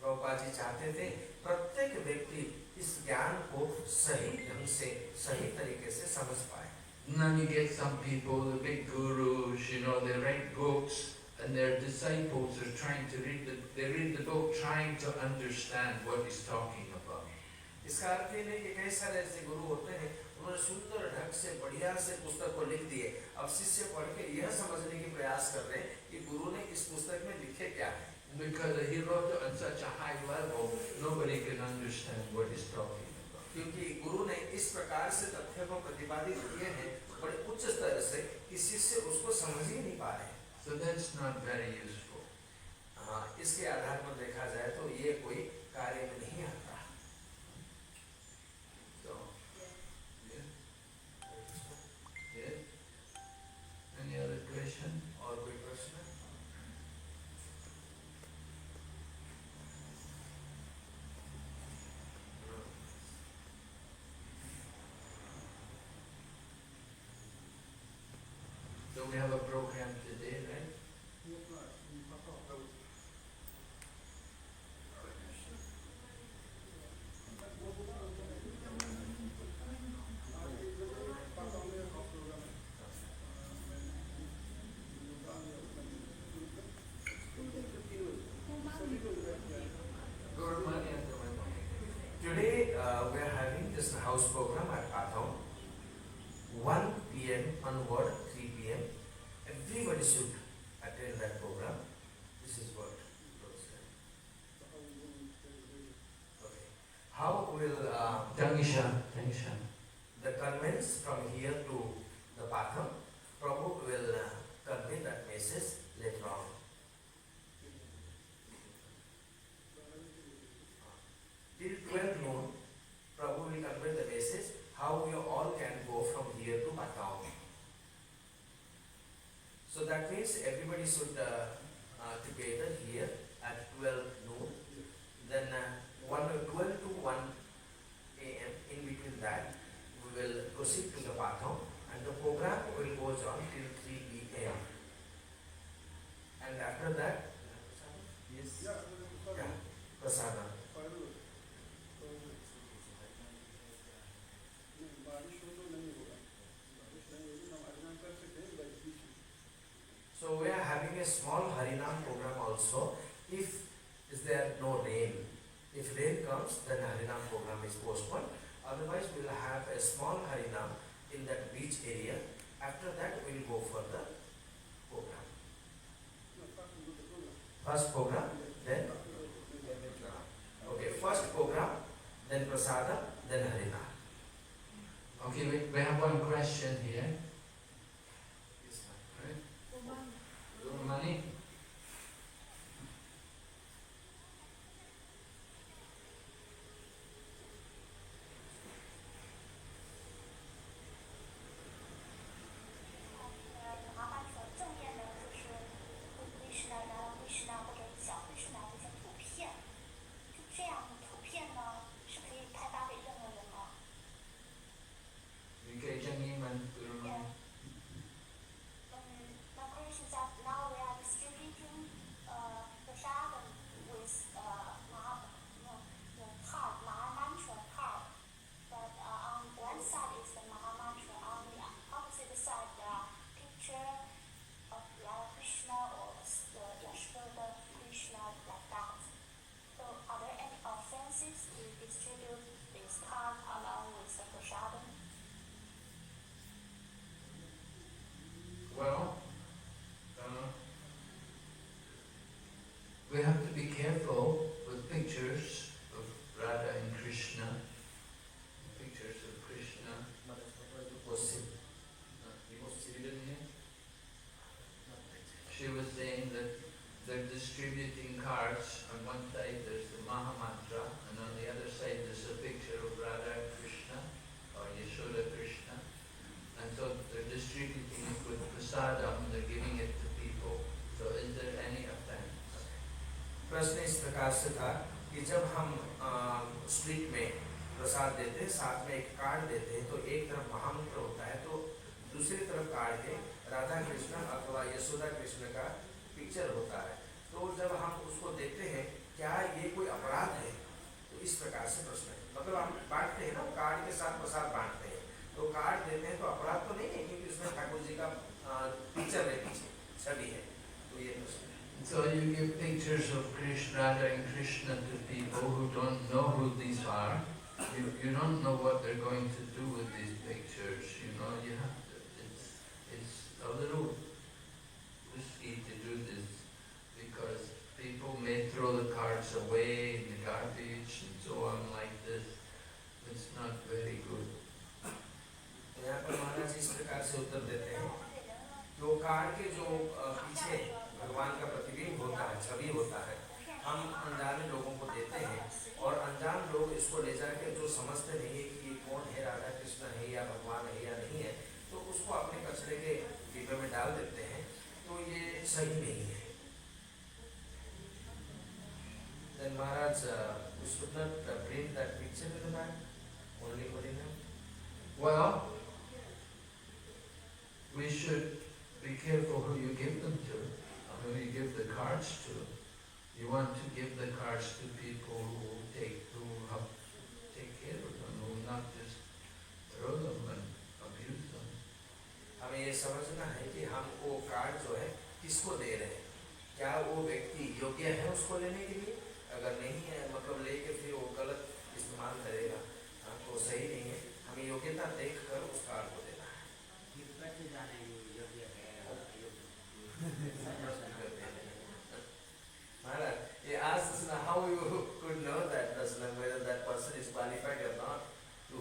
Prabhupada ji चाहते थे प्रत्येक व्यक्ति इस ज्ञान को सही ढंग से, सही तरीके से समझ पाए। And then you get some people, the big gurus, they write books and their disciples are trying to read the book trying to understand what he's talking about. इसका अर्थ ये नहीं कि कई सारे ऐसे गुरु होते हैं, उन्होंने सुंदर ढंग से बढ़िया से पुस्तक को लिख दिए, अब शिष्य पढ़ के यह समझने की प्रयास कर रहे हैं कि गुरु ने इस पुस्तक में लिखे क्या है। Because he wrote it on such a high level, nobody can understand what he's talking about. क्योंकि गुरु ने इस प्रकार से तथ्य को प्रतिपादित किए हैं बड़े उच्च स्तर से कि शिष्य उसको समझ ही नहीं पा रहे। So that's not very useful. हाँ, इसके आधार पर देखा जाए तो ये कोई कार्य में नहीं आता। So, yes. Any other question? और कोई प्रश्न? So we have a program today, right? Today we are having this house program at Pathom. Tangshan, Tangshan. the conveyance from here to the Patham, Prabhu will convey that message later on. Till 12 noon, Prabhu will convey the message how we all can go from here to Patham. So that means everybody should together here at 12 noon. Then 12 to 1 a.m. in between that, we will proceed to the Patham and the program will go on till 3 p.m. And after that, yes, yeah, Prasadam. So we are having a small Harinam program also. If is there no rain, if rain comes, then Harinam program is postponed. Otherwise, we will have a small Harinam in that beach area. After that, we will go for the program. First program, then okay. First program, then Prasada, then Harinam. Okay, we have one question here. Right? Money? Well, we have to be careful with pictures of Radha and Krishna. Pictures of Krishna. She was saying that they're distributing cards. On one side there's the Mahamantra, and on the other side there's a picture of Radha and Krishna, or Yashoda Krishna. And so they're distributing it with prasadam, they're giving it to people. So is there any offense? प्रश्न इस प्रकार से था कि जब हम street में प्रसाद देते हैं, साथ में एक कार्ड देते हैं, तो एक तरफ महामंत्र होता है, तो दूसरी तरफ कार्ड में राधा कृष्ण अथवा यशोदा कृष्ण का पिक्चर होता है. तो जब हम उसको देखते हैं, क्या ये कोई अपराध है? तो इस प्रकार से प्रश्न है. मतलब हम बांटते हैं ना, कार्ड के साथ प्रसाद बांटते हैं, तो कार्ड देते हैं तो अपराध तो नहीं है, क्योंकि उसमें ठाकुर जी का पिक्चर है, पीछे छवि है. तो ये प्रश्न है. So you give pictures of Krishna, Radha and Krishna to people who don't know who these are. You don't know what they're going to do with these pictures. You know, you have to, it's a little risky to do this because people may throw the cards away in the garbage and so on like this. It's not very good. यहाँ पर महाराज इस प्रकार से उत्तर देते हैं, जो card के जो पीछे भगवान का प्रतिबिंब होता है, छवि होता है, हम अनजाने लोगों को देते हैं और अनजान लोग इसको ले जाकर जो समझते नहीं है कि ये कौन है, राधा कृष्ण है या भगवान है या नहीं है, तो उसको अपने कचरे के डिब्बे में डाल देते हैं. तो ये सही नहीं है. Then Maharaj, we should not bring that picture to the back, only Harinam. Well, we should be careful who you give them to, who you give the cards to. You want to give the cards to people who take care of them, who will not just throw them and abuse them. हमें ये समझना है कि हम वो card जो है किसको दे रहे हैं. क्या वो व्यक्ति योग्य है उसको लेने के लिए? अगर नहीं है, मतलब लेके फिर वो गलत इस्तेमाल करेगा, तो सही नहीं है. हमें योग्यता देख कर उस कार्ड को देना है. Maharaj, he asked us how you could know that person, whether that person is qualified or not. To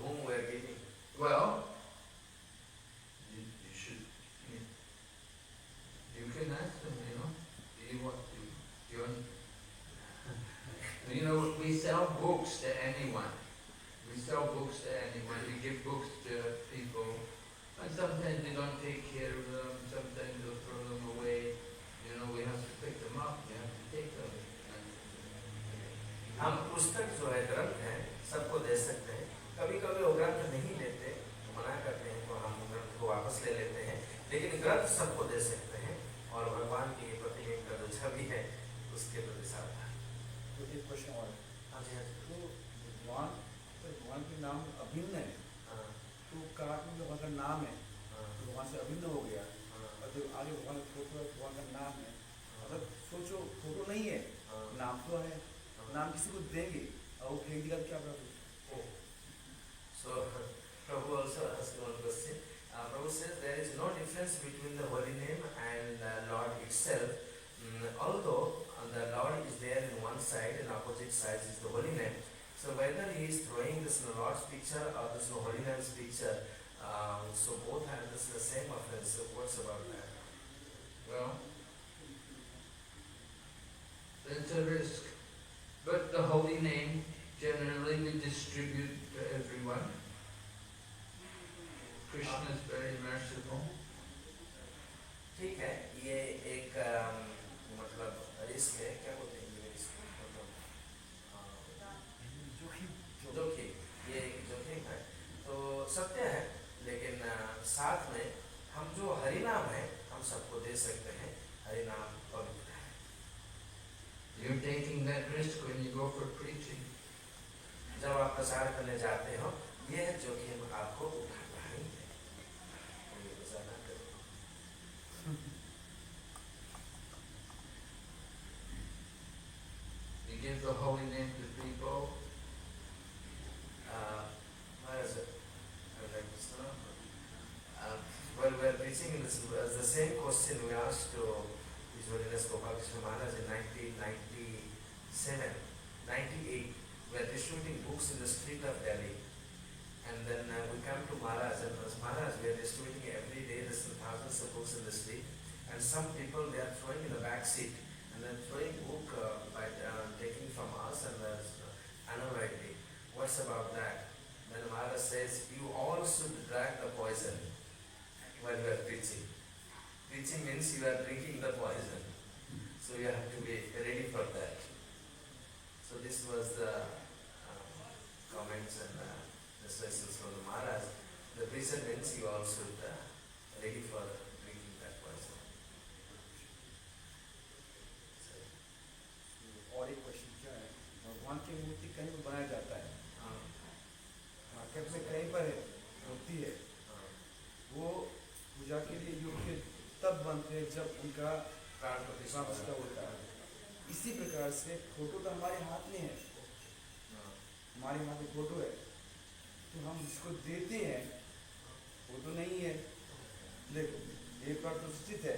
You know, we sell books to anyone. We sell books to anyone. We give books to people. And sometimes they don't take care of them. Sometimes they'll throw them away. You know, we have to pick them up. We have to take them. हम पुस्तक जो है ग्रंथ है सबको दे सकते हैं. कभी कभी वो ग्रंथ नहीं लेते, मना करते हैं तो हम ग्रंथ को वापस ले लेते हैं, लेकिन ग्रंथ सबको दे सकते हैं और भगवान की प्रतिबिंब का जो छवि है उसके प्रति सावधान. तो एक प्रश्न और है। हाँ जी, हाँ जी. तो भगवान के नाम अभिन्न है, हाँ, तो काट में जो भगवान का नाम है हाँ, तो वहाँ से अभिन्न हो गया, हाँ, और जो आगे भगवान का फोटो है, भगवान का नाम है, हाँ, अगर सोचो फोटो नहीं है, हाँ, नाम तो है, नाम किसी को देंगे और वो फेंक दिया तो क्या पता. So, Prabhu also asked one question. Prabhu says there is no difference between the holy name and Lord itself. Although the Lord is there in one side and opposite side is the holy name. So whether he is throwing this Lord's picture or this holy name's picture, so both have this the same offense. So what's about that? Well, there's a risk. But the holy name, generally we distribute to everyone. Krishna is very merciful. ठीक है, ये एक मतलब risk है, क्या बोलते हैं ये रिस्क, मतलब जोखिम, ये एक जोखिम है. तो सत्य है, लेकिन साथ में हम जो हरिनाम है हम सबको दे सकते हैं. हरिनाम पवित्र है. You're taking that risk when you go for preaching. जब आप प्रचार करने जाते हो यह जोखिम आपको उठाना ही है. तो ये प्रचार ना करो. You give the holy name to people. Where is it? I would like to start. Well, we are preaching in this, the same question we asked to His Holiness Gopal Krishna Maharaj in 1997, 98. We are distributing books in the street of Delhi. And then we come to Maharaj and Maharaj, we are distributing every day, there's thousands of books in the street. And some people, they are throwing in the back seat. And they're throwing book by taking from us and unwriting. What's about that? Then Maharaj says, you all should drag the poison while you are preaching. Preaching means you are drinking the poison. So you have to be ready for that. So this was the comments and instructions from the Maharaj. The preacher means you all should ready for drinking that poison. So, और एक question क्या है, भगवान की मूर्ति कहीं पर बनाया जाता है, मार्केट में कहीं पर है मूर्ति है, वो पूजा के लिए योग्य तब बनते हैं जब उनका प्राण प्रतिष्ठा प्रतिष्ठा होता है. इसी प्रकार से फोटो तो हमारे हाथ में है, हमारे हाथ में फोटो है, तो हम जिसको देते हैं वो तो नहीं है. देखो एक बार तो सूचित है,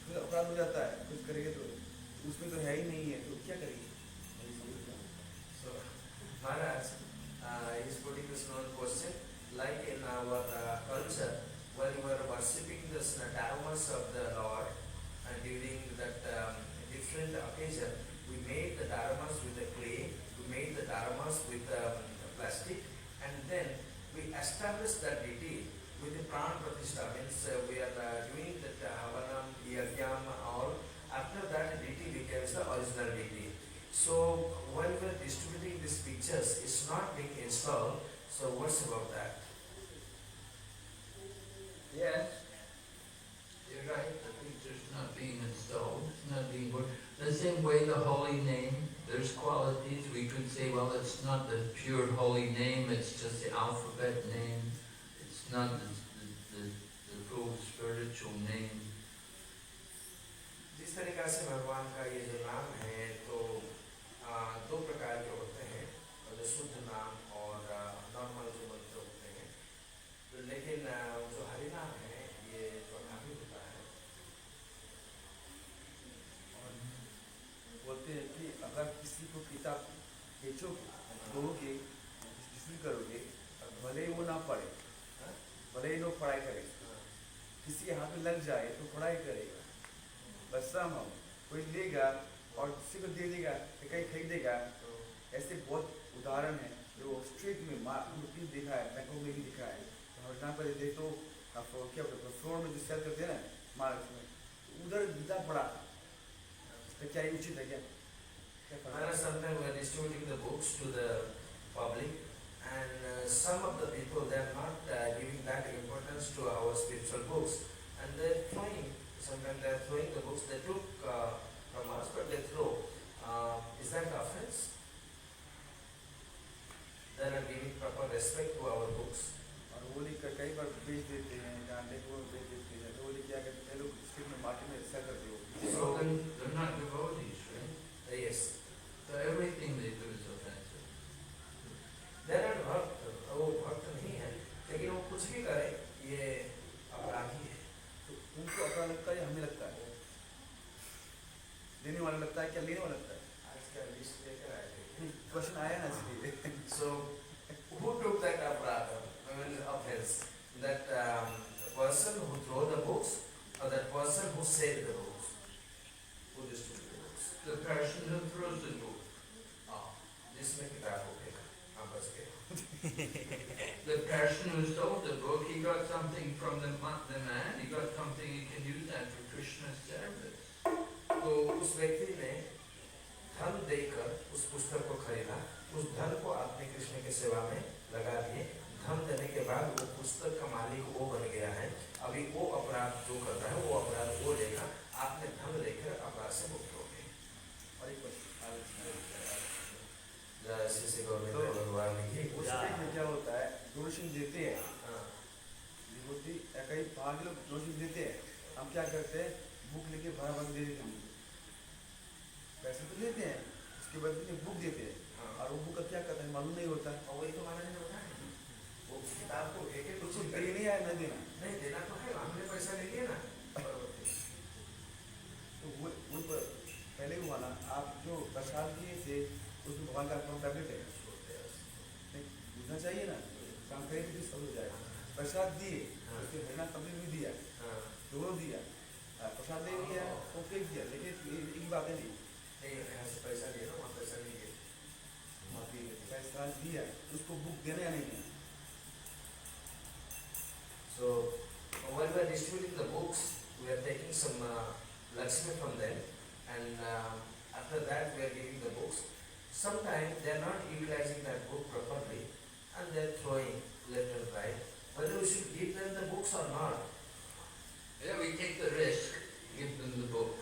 फिर अपराध हो जाता है, कुछ करेंगे तो उसमें तो है ही नहीं है, तो क्या करेंगे. So, Maharaj is putting this one question, like in our culture, when we were worshipping the dharmas of the Lord, and during that different occasion, we made the dharmas with the clay, we made the dharmas with plastic, and then we established that deity with the pran pratishtha, means we are doing that havanam, yagyam, all. After that, deity becomes the original deity. So when we are distributing these pictures, it's not being installed. So what's about that? Yes, you're right. The picture's not being installed. It's not being put. The same way the holy name, there's qualities. We could say, well, it's not the pure holy name. It's just the alphabet name. It's not the full spiritual name. जिस तरीका से भगवान का ये जो नाम है, तो दो प्रकार के होते हैं, जो शुद्ध नाम और नॉर्मल जो मंत्र होते हैं. तो लेकिन जो हरि नाम है ये प्रभावी होता है. और बोलते हैं कि अगर किसी को किताब बेचो दोगे, डिस्ट्रीब्यूट करोगे, भले ही वो ना पढ़े, भले ही लोग पढ़ाई करें, किसी के हाथ में लग जाए तो पढ़ाई करेगा, बस हम कोई लेगा और किसी को दे देगा, कहीं फेंक देगा, ऐसे बहुत उदाहरण हैं जो स्ट्रीट में यूपी में देखा है, बैंकॉक में भी दिखा है। और जहाँ पर देख तो आप क्या बोलते हैं फ्लोर में जो सेल करते हैं ना महाराष्ट्र में, उधर गीता पड़ा तो क्या ये उचित है क्या? क्या फर्क है? Maharaj, sometimes we are distributing the books to the public, and some of the people they are not giving that importance to our spiritual books, and they are throwing. Sometimes they are throwing the books they took from us, but they throw. Is that offense? They are not giving proper respect to our books. और वो लिख कर कई बार बेच देते हैं, जहाँ देखो बेच देते हैं, तो वो लिख क्या करते हैं लोग स्ट्रीट में मार्केट में सेल करते हो। So then they're not devotees, right? Yes. So everything they do is offensive. They are not भक्त, वो भक्त नहीं है, लेकिन वो कुछ भी करे ये अपराधी है। तो उनको अपना लगता है या हमें लगता है? देने वाला लगता है क्या लेने वाला लगता है? आज का लिस्ट लेकर आए थे। क्वेश्चन आया ना इसलिए। So, who took that offense? That person who throw the books, or that person who said the books? Who distributed the books? The person who throws the book. जिसने किताब को फेंका, हम बच गए। The person who sold the book, he got something from the man, he got something he can use that for Krishna's service. तो उस व्यक्ति ने धन देकर उस पुस्तक को खरीदा, उस धन को आपने कृष्ण के सेवा में लगा दिए। धन देने के बाद वो पुस्तक का मालिक वो बन गया है। अभी वो अपराध जो कर रहा है वो अपराध वो लेगा, आपने धन लेकर अपराध से मुक्त हो गए। और एक क्वेश्चन जैसे गवर्नमेंट भगवान ने उसमें में क्या होता है, डोनेशन देते हैं, हाँ, विभूति कई भाग लोग डोनेशन देते हैं, हम क्या करते हैं बुक लेके भरा भर दे देते हैं, पैसे तो लेते हैं, उसके बाद में बुक देते हैं, हाँ। और वो बुक का क्या करता है मालूम नहीं होता, और वही तो मैंने बताया वो किताब को एक एक कुछ कुछ ये नहीं आया न देना, नहीं देना तो है, हमने पैसा ले लिया ना। तो वो पहले हुआ ना, आप जो प्रसाद दिए थे उसमें भगवान का अपना टैबलेट है, बुझना चाहिए ना, काम करें तो सब हो जाएगा। प्रसाद दिए, उसके महीना कभी भी दिया, हाँ, दोनों दिया, प्रसाद दे दिया, वो फेंक दिया, लेकिन एक ही बात है नहीं, नहीं यहाँ से पैसा लिया ना, वहाँ पैसा नहीं लिया। माफी पैसा दिया, उसको बुक देना या नहीं है। So when we are distributing the books, we are taking some Lakshmi from them, and after that we are giving the books. Sometimes they are not utilizing that book properly, and they are throwing left and right. Whether we should give them the books or not, Yeah, we take the risk, give them the book.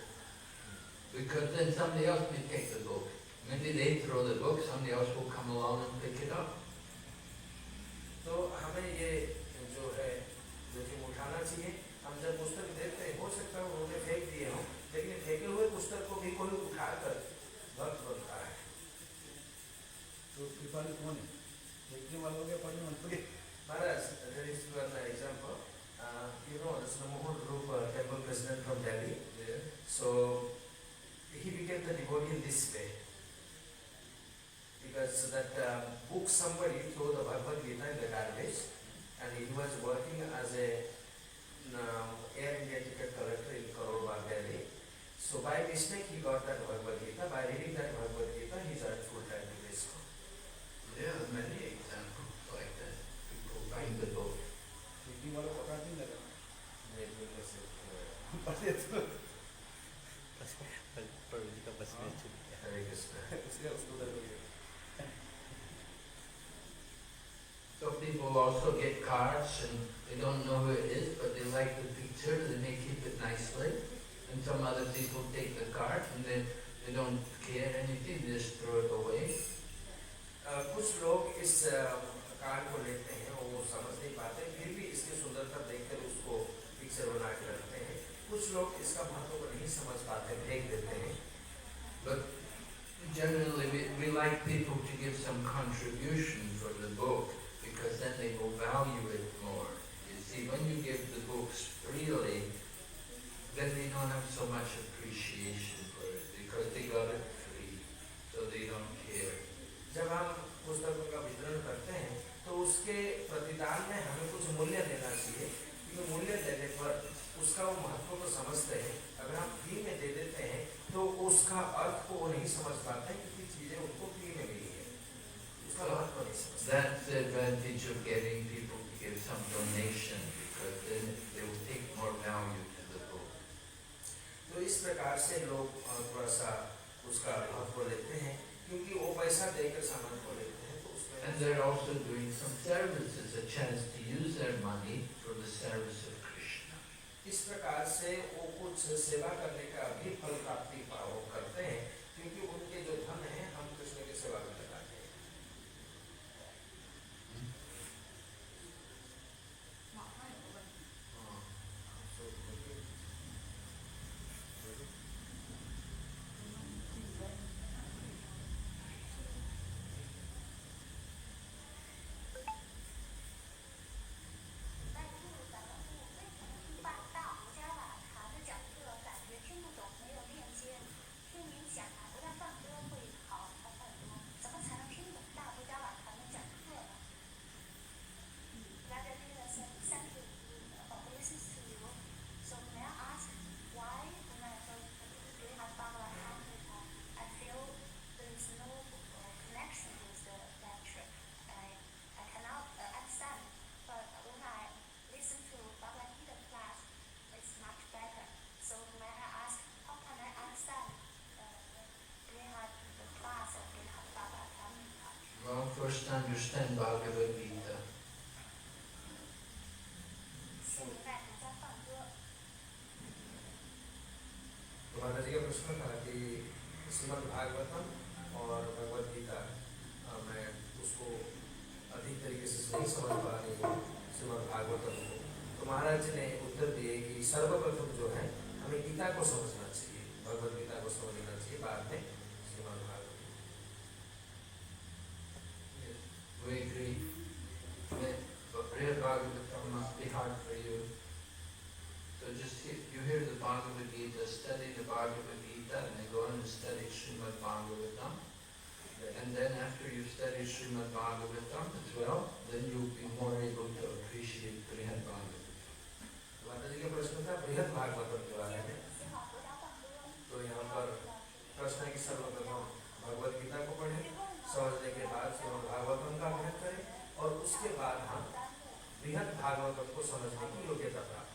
Because then somebody else may take the book. Maybe they throw the book, somebody else will come along and pick it up. तो हमें ये जो है जोखिम उठाना चाहिए। हम जब पुस्तक देखते हैं, हो सकता है उन्होंने फेंक दिए हों, लेकिन फेंके हुए पुस्तक को भी कोई उठाकर भक्त बनता है। तो कृपालु कौन है, देखने वालों के पढ़ने वालों के? Maharaj, there is one example. You know, this Namohar Group temple president from Delhi. Yeah. So he became the devotee in this way. Because that book somebody threw the Bhagavad Gita in the garbage, and he was working as a Air India ticket collector in Karol Bagh, Delhi. So by mistake he got that Bhagavad Gita. By reading that Bhagavad Gita, he joined full time to this. Yeah, there are many examples like that. People find the book. देखने वालों को पता नहीं लगा, Maybe because पढ़े तो Hare Krishna. उसको उधर हो गया। So people also get cards and they don't know who it is, but they like the picture, they may keep it nicely. And some other people take the card and then they don't care anything, they just throw it away. कुछ लोग इस card को लेते हैं, वो समझ नहीं पाते, फिर भी इसकी सुंदरता देखकर उसको पिक्चर बना के रखते हैं। कुछ लोग इसका महत्व को नहीं समझ पाते, फेंक देते हैं। But generally we like people to give some contribution for the book because then they will value it more. You see, when you give the books freely, then they don't have so much appreciation for it because they got it free, so they don't care. जब हम पुस्तकों का वितरण करते हैं, तो उसके प्रतिदान में हमें कुछ मूल्य देना चाहिए, क्योंकि मूल्य देने पर उसका वो महत्व को समझते हैं। अगर हम फ्री में दे देते हैं, तो उसका अर्थ को वो नहीं समझ पाते, क्योंकि चीजें उनको फ्री में मिली है। That's the advantage of getting people to give some donation, because then they will take more value to the book. तो इस प्रकार से लोग थोड़ा सा उसका महत्व लेते हैं, क्योंकि वो पैसा देकर सामान को लेते हैं तो उसमें And they're also doing some services, a chance to use their money for the service of Krishna. इस प्रकार से वो कुछ सेवा करने का भी फल प्राप्ति वो करते हैं, क्योंकि उनके जो धन है हम कृष्ण की सेवा में लगाते हैं। Well, first understand Bhagavad Gita. तो माता जी का प्रश्न था कि श्रीमद् भागवतम और भगवद गीता मैं उसको अधिक तरीके से नहीं समझ पा रही हूँ श्रीमद् भागवतम को। तो महाराज जी ने उत्तर दिए कि सर्वप्रथम जो है हमें गीता को समझना चाहिए, भगवद गीता को समझना चाहिए, बाद में Shrimad Bhagavatam. We agree that Brihad Bhagavatam must be hard for you. So just you hear the Bhagavad Gita, study the Bhagavad Gita, and then go on and study Srimad Bhagavatam. And then after you study Srimad Bhagavatam as well, then you'll be more able to appreciate Brihad Bhagavatam. माता जी का प्रश्न था बृहद भागवतम के बारे में। तो यहाँ पर प्रश्न है कि सर्वप्रथम भगवद गीता को पढ़ें, समझने के बाद श्रीमद् भागवतम का अध्ययन करें और उसके बाद हम बृहद भागवतम को समझने की योग्यता प्राप्त